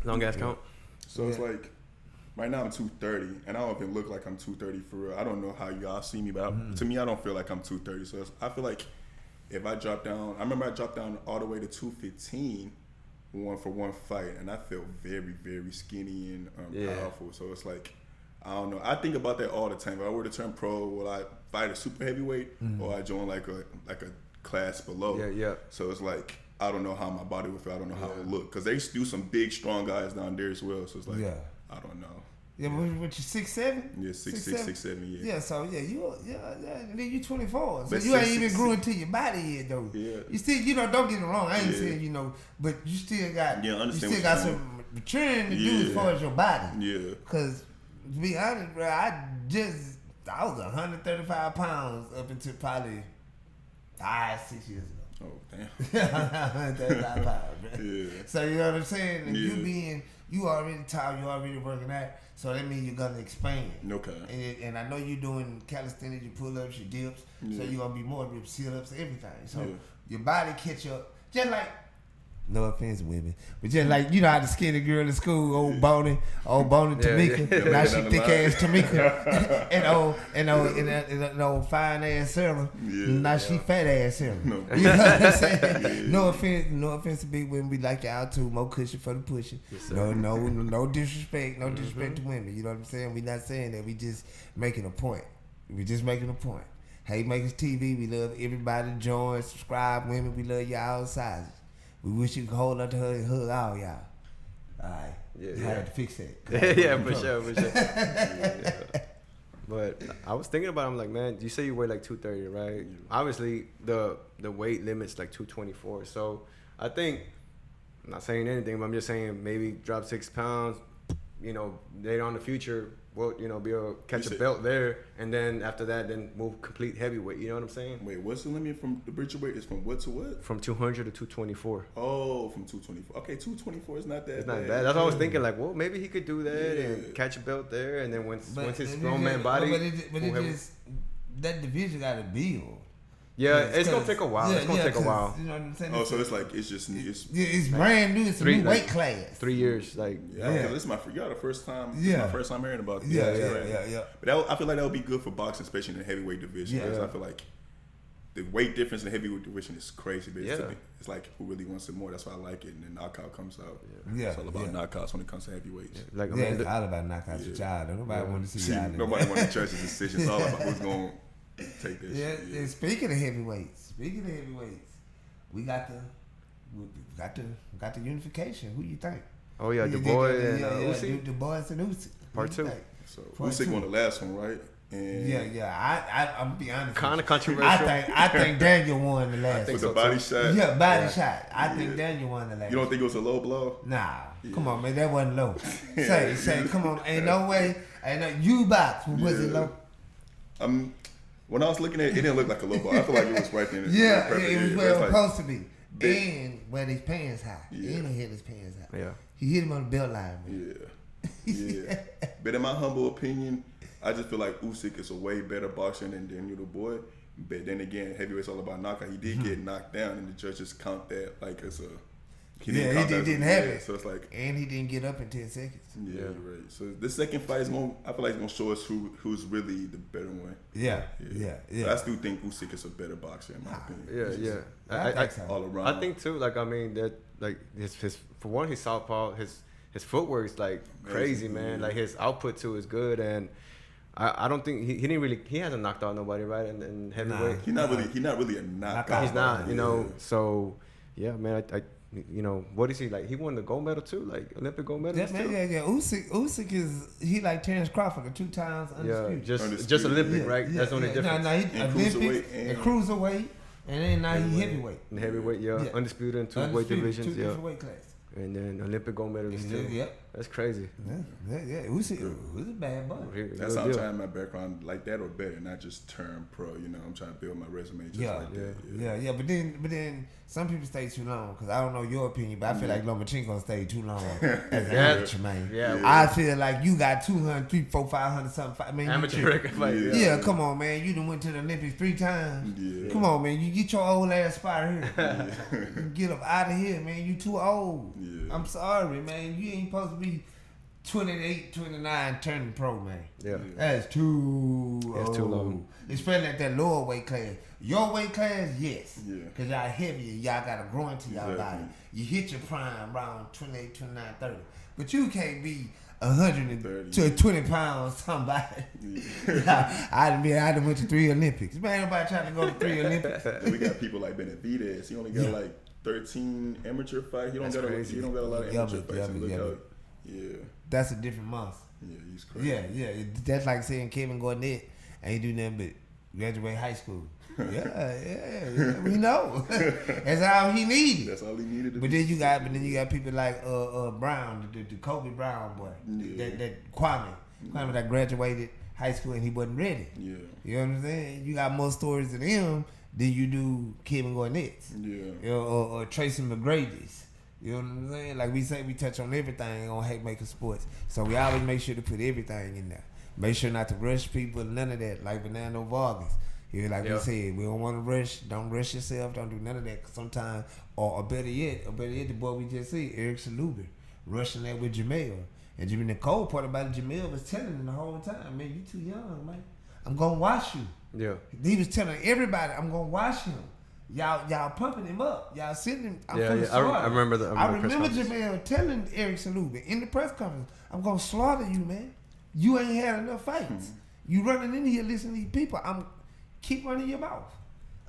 long ass count. So it's like right now I'm 230, and I don't even look like I'm 230 for real. I don't know how y'all see me, but to me I don't feel like I'm 230. So I feel like if I drop down, I remember I dropped down all the way to 215 for one fight, and I felt very, very skinny and powerful. So it's like, I don't know. I think about that all the time. If I were to turn pro, will I fight a super heavyweight or I join like a class below? Yeah. So it's like, I don't know how my body would feel. I don't know how it would look, because they do some big, strong guys down there as well. So it's like, I don't know. Yeah, what you 6'7"? Yeah, 6'6", 6'7", yeah. So and then you 24. So but you ain't even grew into your body yet, though. Yeah. You still, don't get me wrong. I ain't saying, but you still got, some maturing to do as far as your body. Yeah. Because to be honest, bro, I was 135 pounds up until probably 5-6 years ago. Oh damn. That's our power, man. Yeah. So you know what I'm saying? And Yeah. you already tall, you already working out. So that means you're gonna expand. Okay. And I know you're doing calisthenics, your pull-ups, your dips. Yeah. So you're gonna be more your sit-ups, everything. So Yeah. your body catch up, just like. No offense, women, but just like you know how the skinny girl in school, old Bonnie Tamika, yeah. now Yeah, she down the thick line. ass Tamika, and old fine ass Sarah, Yeah. now she fat ass Sarah. No. You know what I'm saying? Yeah. No offense to big women, we like y'all too, more cushion for the pushing. Yes, sir. No disrespect, no disrespect to women. You know what I'm saying? We not saying that, we just making a point. We just making a point. Hey, Makers TV, we love everybody to join, subscribe, women, we love y'all sizes. We wish you could hold up to her and hug all y'all. Alright. Yeah, I had to fix that. Yeah, for sure. Yeah. But I was thinking about it, I'm like, man, you say you weigh like 230, right? Yeah. Obviously, the weight limit's like 224. So I think, I'm not saying anything, but I'm just saying maybe drop 6 pounds, you know, later on in the future, we'll, you know, be able to catch a belt there. And then after that, then move complete heavyweight. You know what I'm saying? Wait, what's the limit from the bridge weight? Is from what to what? From 200 to 224. Oh, from 224. Okay, 224 is not that It's bad. not bad. That's what I was thinking. Like, well, maybe he could do that Yeah. and catch a belt there, and then once his it grown man just- body, but it just that division got to build. yeah, it's gonna take a while. It's gonna take a while. You know what I'm saying? Oh, so it's like it's just It's brand new. It's a new weight class. 3 years, like yeah. Yeah. This is my y'all the first time. Yeah. This is my first time hearing about this. Yeah, That's yeah, crazy. yeah. But I feel like that would be good for boxing, especially in the heavyweight division. Yeah. Because I feel like the weight difference in the heavyweight division is crazy. But Yeah. it's like who really wants it more. That's why I like it. And then knockout comes out. Yeah. It's all about Yeah. knockouts when it comes to heavyweights. like I Yeah, mean, it's all about knockouts your child. Nobody want to see See, y'all. nobody wants to judge the decision. It's all about who's going to take this Yeah, shit. and speaking of heavyweights, we got the unification. Who you think? oh yeah, Who the you boy think? and Yeah, Usyk. the boys and Usyk. Part Who you 2. think? So Part Usyk two. won the last one, right? And Yeah. I'm gonna be honest. Kind of with you. controversial. I think Daniel won the last. think with so the body too. shot. Yeah, body Yeah. shot. I think Yeah. Daniel won the last. You don't think it was a low blow? Nah, Yeah. come on, man, that wasn't low. Say, come on, ain't no way, ain't no you box. Was it Yeah. low? When I was looking at it, it didn't look like a low blow. I feel like it was right there. Yeah, perfect. it was Yeah, where it was like- supposed to be. Big. And where his pants high. Yeah. And he hit his pants high. Yeah. He hit him on the belt line, man. Yeah. But in my humble opinion, I just feel like Usyk is a way better boxer than Daniel the Boy. But then again, heavyweight's all about knockout. He did get knocked down, and the judges count that like as a. He count that as a didn't have win. it. So it's like, And he didn't get up in 10 seconds. yeah, Yeah. you're right. So this second fight is going. I feel like it's going to show us who's really the better one. Yeah. But I still think Usyk is a better boxer in my opinion. Yeah. I think so. All around. I think too. Like I mean that like his for one he's southpaw. His footwork is like crazy, man. Yeah. Like his output too is good, and I don't think he didn't really he hasn't knocked out nobody right in heavyweight. He's not really a knockout. He's not, you know. Yeah. So yeah, man. I you know, what is he like? He won the gold medal too, like Olympic gold medal. Yeah, man, yeah. Usyk is he like Terrence Crawford, the 2 times Yeah, undisputed. just Undisputed. Olympic, right? That's the only difference. No, he And Olympics cruiserweight and and- cruiserweight, and then now he heavyweight. In heavyweight, yeah. Yeah. Undisputed in 2 weight Undisputed, divisions, 2 yeah. different weight classes. And then Olympic gold medalist too. Yep. That's crazy. Yeah. Usyk was a bad boy. That's how I'm trying my background like that or better, not just turn pro. You know, I'm trying to build my resume just Yeah, like that. Yeah. But then some people stay too long because I don't know your opinion, but I feel like Lomachenko stayed too long as an amateur, man. Yeah. I feel like you got 200, 300, 400, 500 something. I mean, Amateur record fight. Yeah. Yeah, come on, man. You done went to the Olympics 3 times. Yeah. Come on, man. You get your old ass spot here. You get up out of here, man. You too old. Yeah. I'm sorry, man. You ain't supposed to be 28, 29 turning pro, man. Yeah. That's too That's old. too long. Especially at that lower weight class. Your weight class, yes. Yeah. Because y'all heavier. Y'all got to grow into y'all Exactly. body. You hit your prime around 28, 29, 30. But you can't be 100 to 20 pounds somebody. Yeah. I done went to 3 Olympics. Man, nobody trying to go to 3 Olympics. And we got people like Benavidez. He only got like 13 amateur fights. He don't That's got crazy. he don't got a lot of Yeah, amateur but- fights. And yeah, look but- how, yeah, That's a different monster. he's crazy. Yeah. That's like saying Kevin Garnett ain't do nothing but Graduate high school. Yeah, we know. That's all he needed. That's all he needed. But then you got people like Brown, the Kobe Brown boy, that Kwame that graduated high school and he wasn't ready. Yeah, you know what I'm saying. You got more stories than him than you do Kevin Garnett's. Yeah, you know, or Tracy McGrady's. You know what I'm saying? Like we say, we touch on everything on Haymaker Sports, so we always make sure to put everything in there. Make sure not to rush people, none of that. Like Fernando Vargas. You know, like we said, we don't want to rush. Don't rush yourself. Don't do none of that. Cause sometimes, or better yet, the boy we just see, Eric Saluba, rushing that with Jamel. And the cold part about it, Jamel was telling him the whole time, man, you too young, man. I'm gonna watch you. Yeah. He was telling everybody, I'm gonna watch him. Y'all pumping him up. Y'all sitting him. I remember Jamel telling Eric Saluba in the press conference, I'm gonna slaughter you, man. You ain't had enough fights. You running in here listening to these people. Keep running your mouth.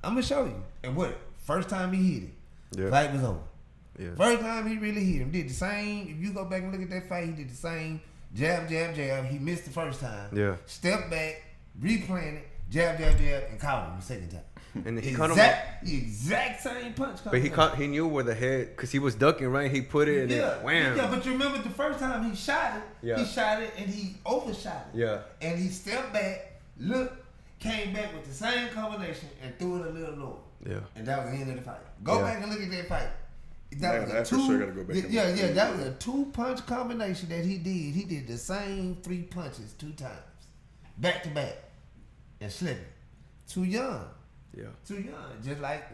I'm gonna show you. And what? First time he hit it, fight was over. Yeah. First time he really hit him, did the same. If you go back and look at that fight, he did the same jab. He missed the first time. Yeah. Step back, replaying it, jab, and caught him the second time. And he caught him exact same punch. But he knew where the head, because he was ducking, right? He put it and then wham. Yeah, but you remember the first time he shot it, he shot it and he overshot it. Yeah. And he stepped back, came back with the same combination and threw it a little lower. Yeah. And that was the end of the fight. Go back and look at that fight. I for sure gotta go back. That was a 2-punch combination that he did. He did the same 3 punches 2 times, back to back, and slipping. Too young. Yeah. Too young. Just like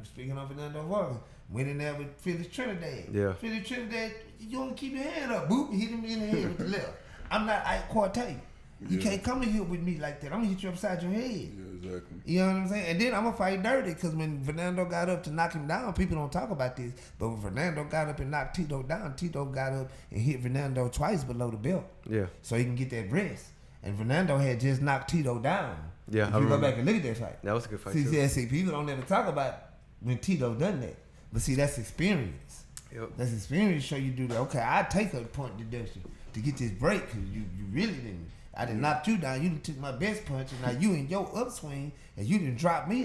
speaking of Fernando Vargas, went in there with Felix Trinidad. Yeah. Felix Trinidad, you want to keep your hand up, boop, hit him in the head with the left. I'm not Ike Quartet. You can't come in here with me like that. I'm gonna hit you upside your head. Yeah, exactly. You know what I'm saying? And then I'm gonna fight dirty, because when Fernando got up to knock him down, people don't talk about this, but when Fernando got up and knocked Tito down, Tito got up and hit Fernando twice below the belt. Yeah. So he can get that rest. And Fernando had just knocked Tito down. Yeah. If you go back and look at that fight. That was a good fight. See, people don't ever talk about when Tito done that. But see, that's experience. Yep. That's experience. Show you do that. Okay, I take a point deduction to get this break, because you really didn't. I didn't knock you down. You took my best punch, and now you in your upswing, and you didn't drop me.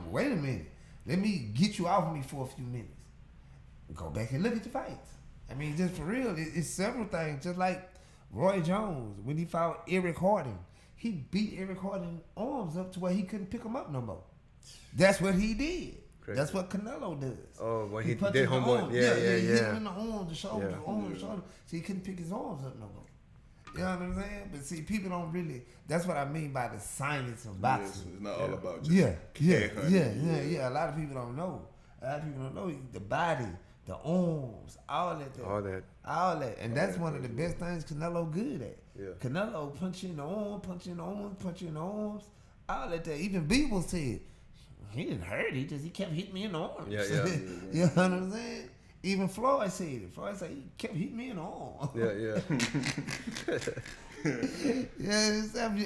Wait a minute. Let me get you off of me for a few minutes. Go back and look at the fights. I mean, just for real, it's several things. Just like Roy Jones, when he fought Eric Harding, he beat Eric Harding's arms up to where he couldn't pick them up no more. That's what he did. Crazy. That's what Canelo does. Oh, when he did homeboy. Yeah. He hit him in the arms, the shoulder, the shoulder. So he couldn't pick his arms up no more. You know what I'm saying? But see, people don't really. That's what I mean by the science of boxing. Yes, it's not all about just yeah. A lot of people don't know. The body, the arms, all that, and that's one of the best things Canelo good at. Yeah. Canelo punch you in the arm, punch you in the arms, all that. Even Beeble said he didn't hurt. He kept hitting me in the arms. Yeah. You know what I'm saying? Even Floyd said it. Floyd said he kept hitting me in the arm.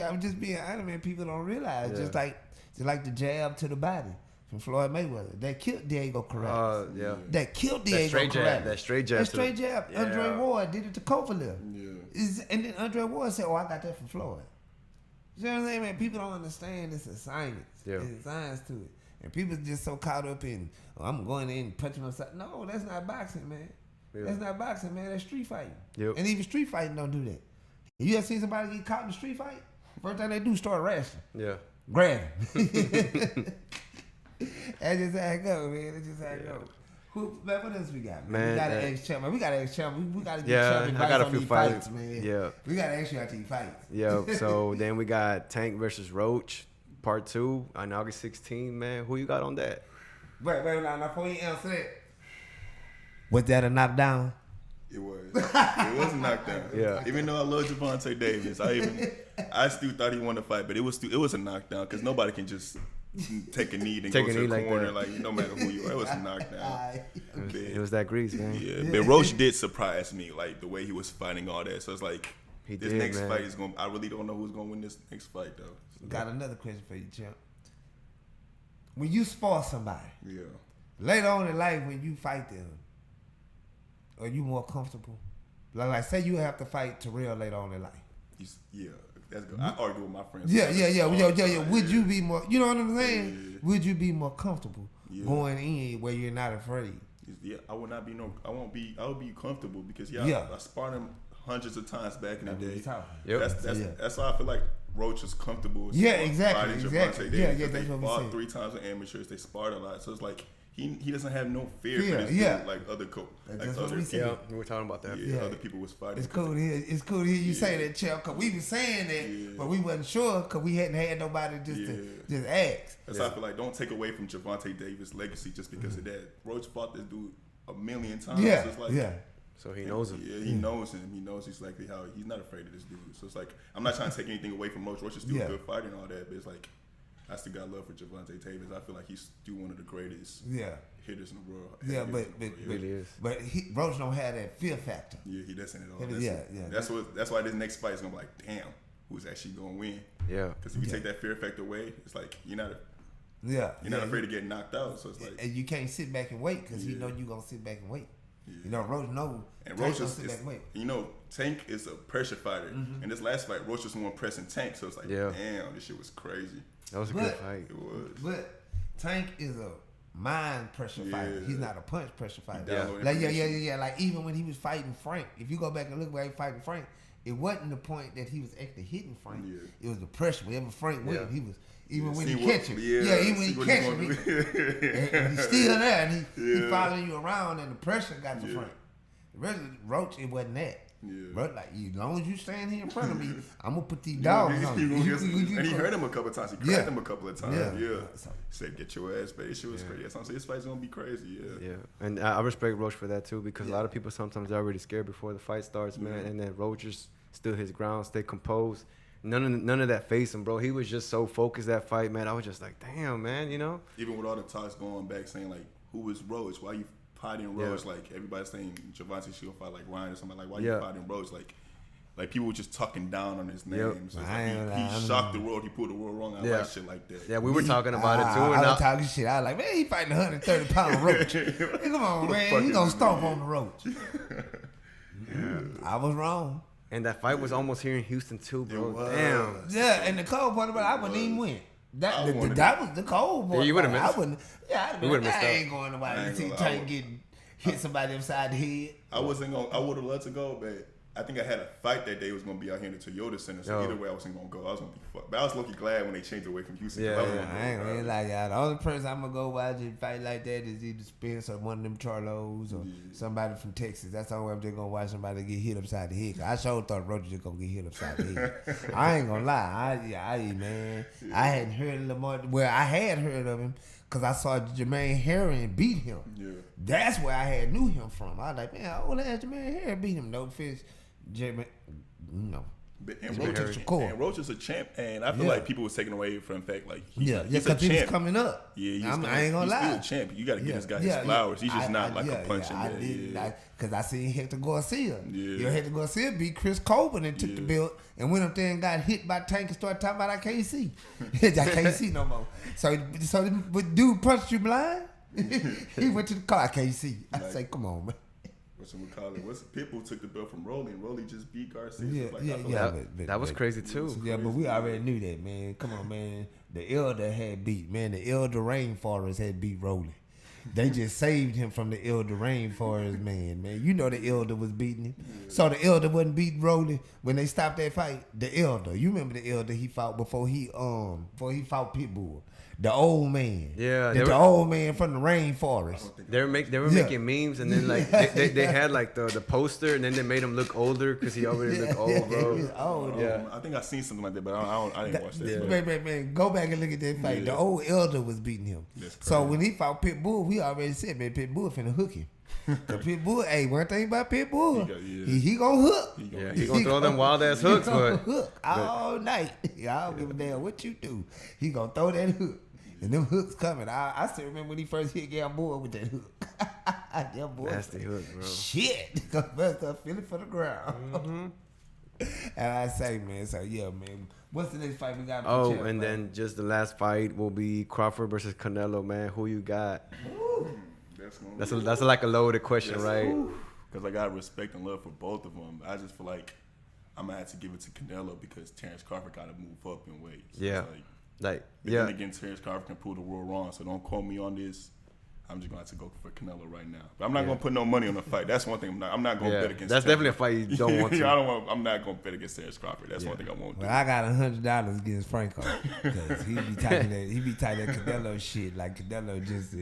I'm just being honest, man. People don't realize. Just like the jab to the body from Floyd Mayweather. That killed Diego Corrales. That killed Diego Corrales. That straight jab. Andre Ward did it to Kovalev. Yeah. And then Andre Ward said, I got that from Floyd. You know what I'm saying, man? People don't understand it's a science. Yeah. There's a science to it. And people just so caught up in, I'm going in and punching myself. No, that's not boxing, man. Yeah. That's not boxing, man. That's street fighting. Yep. And even street fighting don't do that. You ever seen somebody get caught in a street fight? First thing they do is start wrestling. Yeah. Grab him. That's just how it go, man. That's just how it go. Man, what else we got? Man, we got to ask Champ. We got to ask Champ. We got to get Champ advice on these fights, man. Yeah. We got to ask you out these fights. Yeah. So then we got Tank versus Roach. Part 2 on August 16, man. Who you got on that? Wait, now before you answer that, was that a knockdown? It was. It was a knockdown. Yeah. Even though I love Gervonta Davis, I still thought he won the fight, but it was a knockdown, because nobody can just take a knee and go to the corner like no matter who you are. It was a knockdown. It was that grease, man. Yeah, but Roach did surprise me, like the way he was fighting all that. So it's like next fight is going. I really don't know who's going to win this next fight though. So got another question for you, Champ. When you spar somebody, later on in life when you fight them, are you more comfortable? Like say you have to fight Terrell later on in life. That's good. I argue with my friends. Yeah. Would you be more? You know what I'm saying? Yeah. Would you be more comfortable going in where you're not afraid? Yeah, I would not be I won't be. I would be comfortable because I sparred him hundreds of times back in the day. That's why I feel like Roach is comfortable. Exactly. That's what they we fought said. 3 times with amateurs. They sparred a lot, so it's like he doesn't have no fear for this dude, like other we were talking about that. Other people was fighting. It's cool to hear you say that, Chell, because we been saying that, but we wasn't sure because we hadn't had nobody just ask. That's why I feel like don't take away from Gervonta Davis' legacy just because of that. Roach fought this dude a million times. Yeah, so it's like, So he knows him. Yeah, he knows him. He knows exactly how he's not afraid of this dude. So it's like I'm not trying to take anything away from Roach. Roach is still a good fighter and all that, but it's like I still got love for Gervonta Davis. I feel like he's still one of the greatest hitters in the world. Yeah, but really is. But Roach don't have that fear factor. Yeah, he doesn't at all. That's why this next fight is gonna be like, damn, who's actually gonna win? Yeah. Because if you take that fear factor away, it's like you're not afraid to get knocked out. So it's like, and you can't sit back and wait because you know you're gonna sit back and wait. Yeah. You know, Roach knows. And Roach is, Tank is a pressure fighter. And this last fight, Roach was the one pressing Tank. So it's like, damn, this shit was crazy. That was a good fight. It was. But Tank is a mind pressure fighter. He's not a punch pressure fighter. Like even when he was fighting Frank, if you go back and look where he was fighting Frank, it wasn't the point that he was actually hitting Frank. It was the pressure. Wherever Frank went, he was when he catch him. Even when he catch him, and he's still there and he following you around and the pressure got to Frank. The rest of Roach, it wasn't that. Bro, like as long as you stand here in front of me, I'm gonna put these dogs on you. And he hurt him a couple of times. He cracked him a couple of times. He said, "Get your ass back." Shit was crazy. That's what I'm saying. This fight's gonna be crazy. Yeah. And I respect Roach for that too because a lot of people sometimes are already scared before the fight starts, man. And then Roach just stood his ground, stay composed. None of that facing, bro. He was just so focused that fight, man. I was just like, damn, man, you know. Even with all the talks going back, saying like, "Who is Roach? Why you fighting Roach?" Like everybody's saying Gervonta should fight like Ryan or something. Like, why you fighting Roach? Like people were just talking down on his name. So he shocked the world. He put the world wrong. I like shit like that. Yeah, we were talking about it too. I was talking shit. I was like, man, he fighting 130-pound Roach. Hey, come on, man. He gonna stomp on the Roach. I was wrong. And that fight was almost here in Houston too, bro. Damn. Yeah, and the cold part about it, I wouldn't even win. That was the cold part. Yeah, you would have missed. I wouldn't. Yeah, I ain't going nobody. Tank getting hit somebody upside the head. I would have loved to go, but I think I had a fight that day. It was gonna be out here in the Toyota Center. So either way, I wasn't gonna go. I was gonna be fucked. But I was lucky glad when they changed away from Houston. I ain't really like y'all. The only person I'm gonna go watch a fight like that is either Spence or one of them Charlos or somebody from Texas. That's the only way I'm just gonna watch somebody get hit upside the head. Cause I sure thought Roach was just gonna get hit upside the head. I ain't gonna lie. I hadn't heard of Lamar. Well, I had heard of him because I saw Jermaine Herring beat him. Yeah. That's where I had knew him from. I was like, man, how old ass Jermaine Herring beat him? No fish. Jermaine, no. And Roach is a champ, and I feel like people was taking away from the fact like he's because he was coming up. Yeah, I ain't gonna lie. He's still a champ. You got to give this guy his flowers. He's just not like a punching man. Because I seen Hector Garcia. Hector Garcia beat Chris Colvin and took the belt and went up there and got hit by Tank and started talking about I can't see. I can't see no more. So but dude punched you blind. He went to the car. I can't see. I say, come on, man. What's Pitbull took the belt from Rolly, and Rolly just beat Garcia. That was crazy too. Yeah, but we already knew that, man. Come on, man. The Elder had beat, man. The Elder Rainforest had beat Rolly. They just saved him from the Elder Rainforest, man. You know the Elder was beating him. So the Elder wasn't beating Rolly when they stopped that fight. The Elder, you remember the Elder he fought before he fought Pitbull. The old man. Yeah. The old man from the rainforest. They were making memes, and then like they had like the poster, and then they made him look older because he already looked old, bro. He was old. I think I seen something like that, but I didn't watch that. Man, go back and look at that fight. The old Elder was beating him. So when he fought Pitbull, we already said, man, Pitbull finna hook him. The Pitbull, hey, one thing about Pitbull, he gonna hook. He gonna throw them wild ass hooks, but hook all night. I don't give a damn what you do. He gonna throw that hook. And them hooks coming. I still remember when he first hit Gamboa with that hook. Nasty hook, bro. Shit. Start feeling for the ground. And I say, man, so yeah, man. What's the next fight we got? Then just the last fight will be Crawford versus Canelo, man. Who you got? That's like a loaded question, right? Because I got respect and love for both of them. I just feel like I'm gonna have to give it to Canelo because Terrence Crawford got to move up in weight. So Yeah. But then again, Terrence Crawford can prove the world wrong. So don't quote me on this. I'm just gonna have to go for Canelo right now. But I'm not gonna put no money on the fight. That's one thing. I'm not gonna bet against. That's definitely a fight you don't want to. I'm not gonna bet against Terrence Crawford. That's one thing I won't do. Well, I got $100 against Franco because he be typing that Canelo shit like Canelo just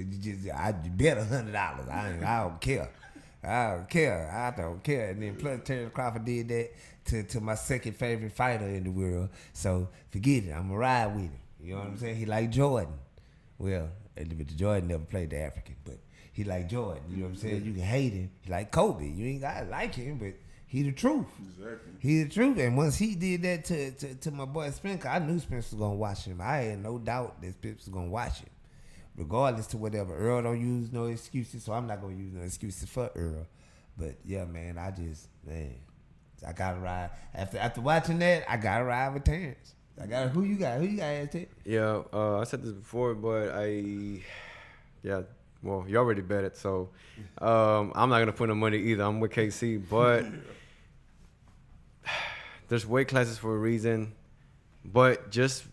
I bet $100. I don't care. I don't care. And then plus Terrence Crawford did that to my second favorite fighter in the world. So forget it. I'm gonna ride with him. You know what I'm saying? He like Jordan. Well, Jordan never played the African, but he like Jordan. You know what I'm saying? You can hate him. He like Kobe. You ain't gotta like him, but he the truth. Exactly. He the truth. And once he did that to my boy Spencer, I knew Spencer was gonna watch him. I had no doubt that Spencer was gonna watch him, regardless to whatever. Earl don't use no excuses, so I'm not gonna use no excuses for Earl. But yeah, man, I gotta ride. After watching that, I gotta ride with Terrence. Who you got? Ted? Yeah, I said this before, but well, you already bet it, so I'm not gonna put no money either. I'm with KC, but there's weight classes for a reason, but it's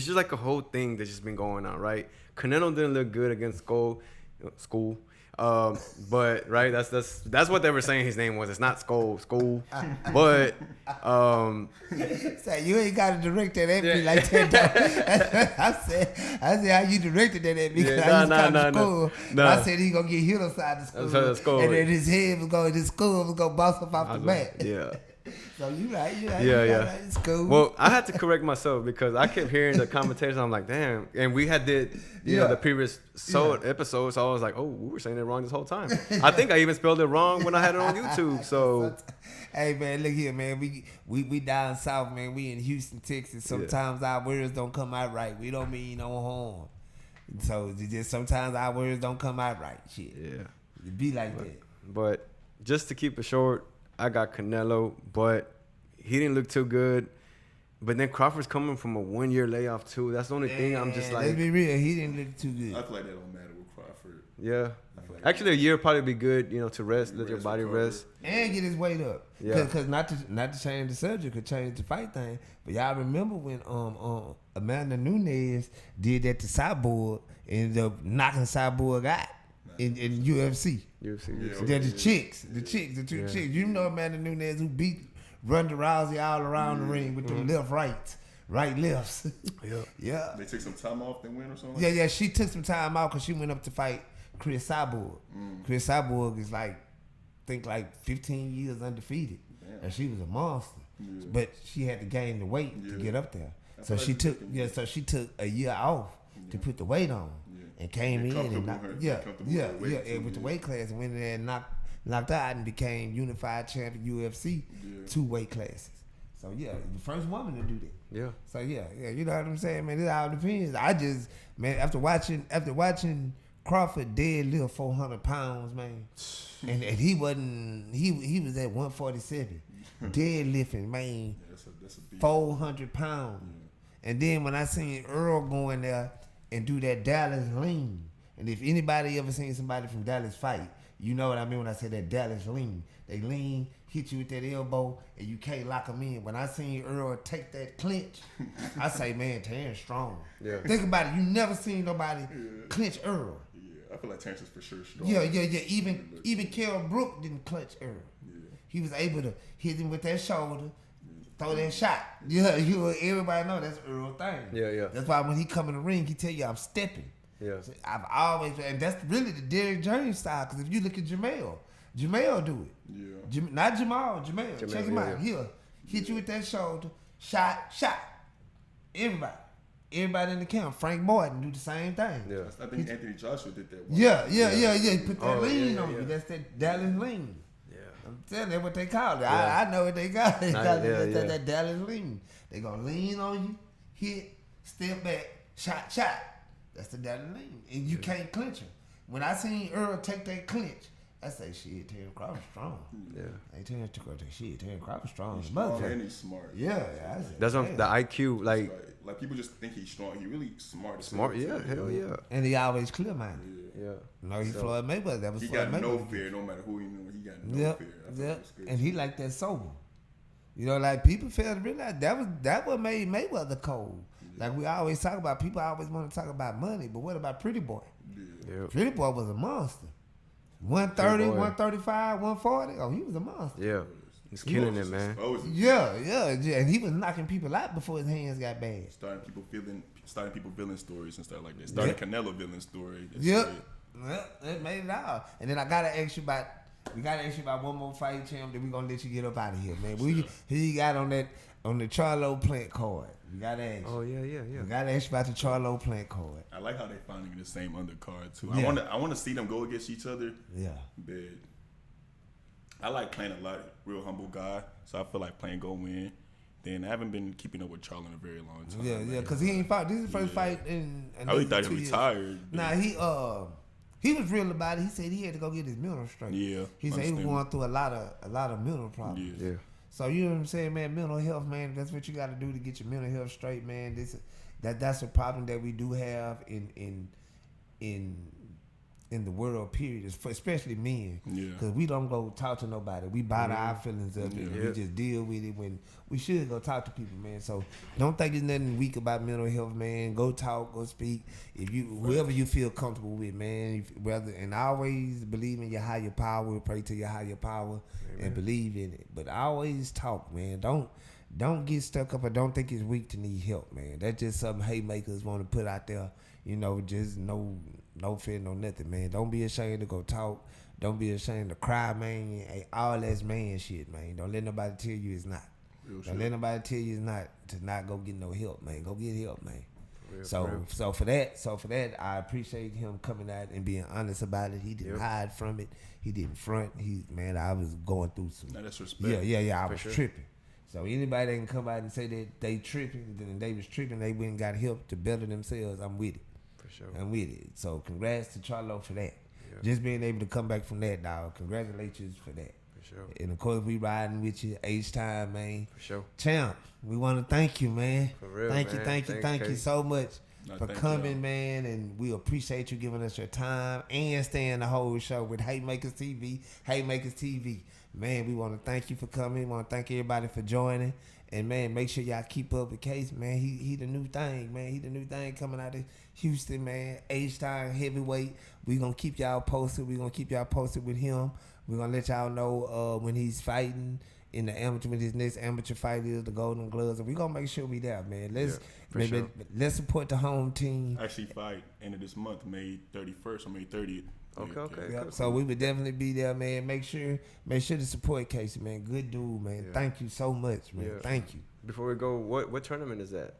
just like a whole thing that's just been going on, right? Canelo didn't look good against School. But right, that's what they were saying his name was. It's not School, but so you ain't got to direct that at me like that. I said how you directed that at me because I used to come to school. No. I said he gonna get hit upside the school, and then his head was going, his skull was gonna bounce up off the mat. Yeah. So you right. Yeah. It's cool. Well, I had to correct myself because I kept hearing the commentators. I'm like, damn. And we had the previous episode, so I was like, oh, we were saying it wrong this whole time. I think I even spelled it wrong when I had it on YouTube. So, hey man, look here, man. We down south, man. We in Houston, Texas. Sometimes our words don't come out right. We don't mean no harm. So just sometimes our words don't come out right. Shit. Yeah. It be like that. But just to keep it short, I got Canelo, but he didn't look too good. But then Crawford's coming from a 1 year layoff too. That's the only thing I'm just like. Let's be real, he didn't look too good. I feel like that don't matter with Crawford. Yeah. Actually, a year probably be good, to rest, let your body rest, and get his weight up. Yeah. Because not to change the subject, could change the fight thing. But y'all remember when Amanda Nunes did that to Cyborg, and ended up knocking Cyborg out in UFC. They're the two chicks. You know Amanda Nunes who beat Ronda Rousey all around the ring with the right lefts. Yeah. They took some time off and win or something? Yeah. She took some time out because she went up to fight Chris Cyborg. Chris Cyborg is like 15 years undefeated. Damn. And she was a monster. Yeah. But she had to gain the weight to get up there. So she took a year off to put the weight on. And came in and with the weight class and went in there and knocked out and became unified champion UFC 2 weight classes. So the first woman to do that. Yeah. So you know what I'm saying, man. It all depends. After watching Crawford deadlift 400 pounds, man, and he wasn't. He was at 147 deadlifting, man, that's a 400 pounds. And then when I seen Earl going there and do that Dallas lean. And if anybody ever seen somebody from Dallas fight, you know what I mean when I say that Dallas lean. They lean, hit you with that elbow, and you can't lock them in. When I seen Earl take that clinch, I say, man, Terrence strong. Yeah. Think about it. You never seen nobody clinch Earl. Yeah, I feel like Terrence is for sure strong. Yeah. Even Kell Brook didn't clinch Earl. Yeah. He was able to hit him with that shoulder, throw that shot. Yeah, everybody know that's Earl thing. Yeah. That's why when he come in the ring, he tell you I'm stepping. Yeah. So I've always, and that's really the Derrick James style. Because if you look at Jamel do it. Yeah. Not Jamal, Jamel. Check him out. He'll hit you with that shoulder, shot. Everybody in the camp. Frank Morton do the same thing. Yeah. I think Anthony Joshua did that one. Yeah. Put that lean on you. That's that Dallas lean. I'm telling you, that's what they call it. I know what they call it. They call it that Dallas lean. They gonna lean on you, hit, step back, shot. That's the Dallas lean. And you can't clinch him. When I seen Earl take that clinch, I say, shit, Terrence Crawford strong. Yeah. Terrence Crawford strong. He's strong and he's smart. Yeah. That's on the IQ, like people just think he's strong. He really smart. Smart, yeah, hell yeah. And he always clear minded. Yeah. No, he Floyd Mayweather. That was he Floyd got Mayweather. no fear, no matter who he knew. He got no fear. And he like that sober. You know, like people fail to realize that what made Mayweather cold. Like we always talk about, people always want to talk about money, but what about Pretty Boy? Yep. Pretty Boy was a monster. 130, 135, 140. Oh, he was a monster. Yeah. He's killing it, man. Yeah, and he was knocking people out before his hands got bad. Starting people villain stories and stuff like that. Starting Canelo villain story. Yep. Well, it made it out. And then we gotta ask you about one more fight, champ. Then we gonna let you get up out of here, man. Who you got on the Charlo Plant card? We gotta ask. Oh yeah. We gotta ask you about the Charlo Plant card. I like how they finally get the same undercard too. Yeah. I want to see them go against each other. Yeah. But I like Plant a lot. Real humble guy, so I feel like Plant go win. Then I haven't been keeping up with Charlo in a very long time. Yeah, because he ain't fought. This is the first fight in. I really thought he retired. Nah, he was real about it. He said he had to go get his mental straight. Yeah. He said he was going through a lot of mental problems. Yeah. So you know what I'm saying, man? Mental health, man. That's what you got to do to get your mental health straight, man. That's a problem that we do have in the world, period. Especially men, because we don't go talk to nobody. We bottle our feelings up and we just deal with it when we should go talk to people, man. So don't think there's nothing weak about mental health, man. Go talk, go speak. If you whoever you feel comfortable with, man. And always believe in your higher power. Pray to your higher power. Amen. And believe in it. But always talk, man. Don't get stuck up or don't think it's weak to need help, man. That's just something haymakers want to put out there. You know, just no fear, no nothing, man. Don't be ashamed to go talk. Don't be ashamed to cry, man. Hey, all that's man shit, man. Don't let nobody tell you it's not. Don't let nobody tell you it's not to not go get no help, man. Go get help, man. So for that, I appreciate him coming out and being honest about it. He didn't hide from it. He didn't front. I was going through some. That's respect. Yeah. I was tripping. So anybody that can come out and say that they tripping, then they was tripping, they went and got help to better themselves, I'm with it. For sure. I'm with it. So congrats to Charlo for that. Yeah. Just being able to come back from that, dog. Congratulations for that. For sure. And of course, we riding with you H-Time, man. For sure. Champ, we want to thank you, man. For real, Thank you so much for coming, man. And we appreciate you giving us your time and staying the whole show with Haymakers TV. Man, we want to thank you for coming. We want to thank everybody for joining. And, man, make sure y'all keep up with Case, man. He the new thing, man. He the new thing coming out of Houston, man. H-Time heavyweight. We going to keep y'all posted. We going to keep y'all posted with him. We're going to let y'all know when he's fighting in the amateur, when his next amateur fight is, the Golden Gloves. And we're going to make sure we there, man. Let's support the home team. Actually fight end of this month, May 31st or May 30th. Okay. Yep. So we would definitely be there, man. Make sure to support Casey, man. Good dude, man. Yeah. Thank you so much, man. Yeah. Thank you. Before we go, what tournament is that?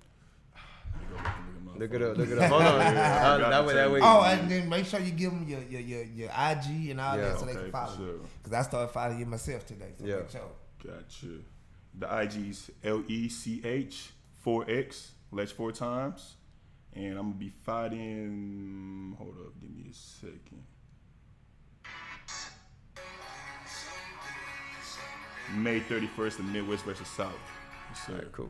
Look it up. Hold on. that way. Oh, and then make sure you give them your IG and all that so they can follow. Sure. Because I started following you myself today. So make sure. Gotcha. The IG's LECH 4X, Lex 4 times. And I'm going to be fighting. Hold up. Give me a second. May 31st in Midwest versus South. All right, cool.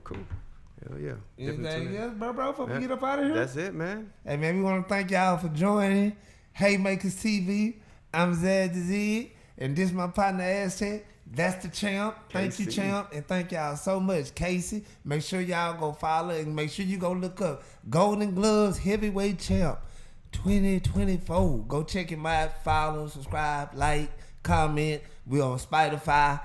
Hell yeah. Anything else, bro? Before we get up out of here? That's it, man. Hey, man, we want to thank y'all for joining Haymakers TV. I'm Zed the Zed, and this is my partner, Aztec. That's the champ. Thank you, champ, and thank y'all so much, Casey. Make sure y'all go follow and make sure you go look up Golden Gloves Heavyweight Champ 2024. Go check him out. Follow, subscribe, like, comment. We on Spotify,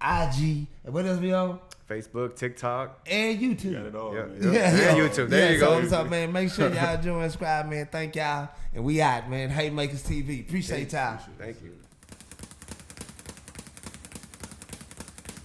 IG, and what else we on? Facebook, TikTok, and YouTube. You got it all, man. And YouTube. There you go. What's up, man? Make sure y'all join, subscribe, man. Thank y'all, and we out, man. Haymakers TV. Appreciate y'all. Thank you.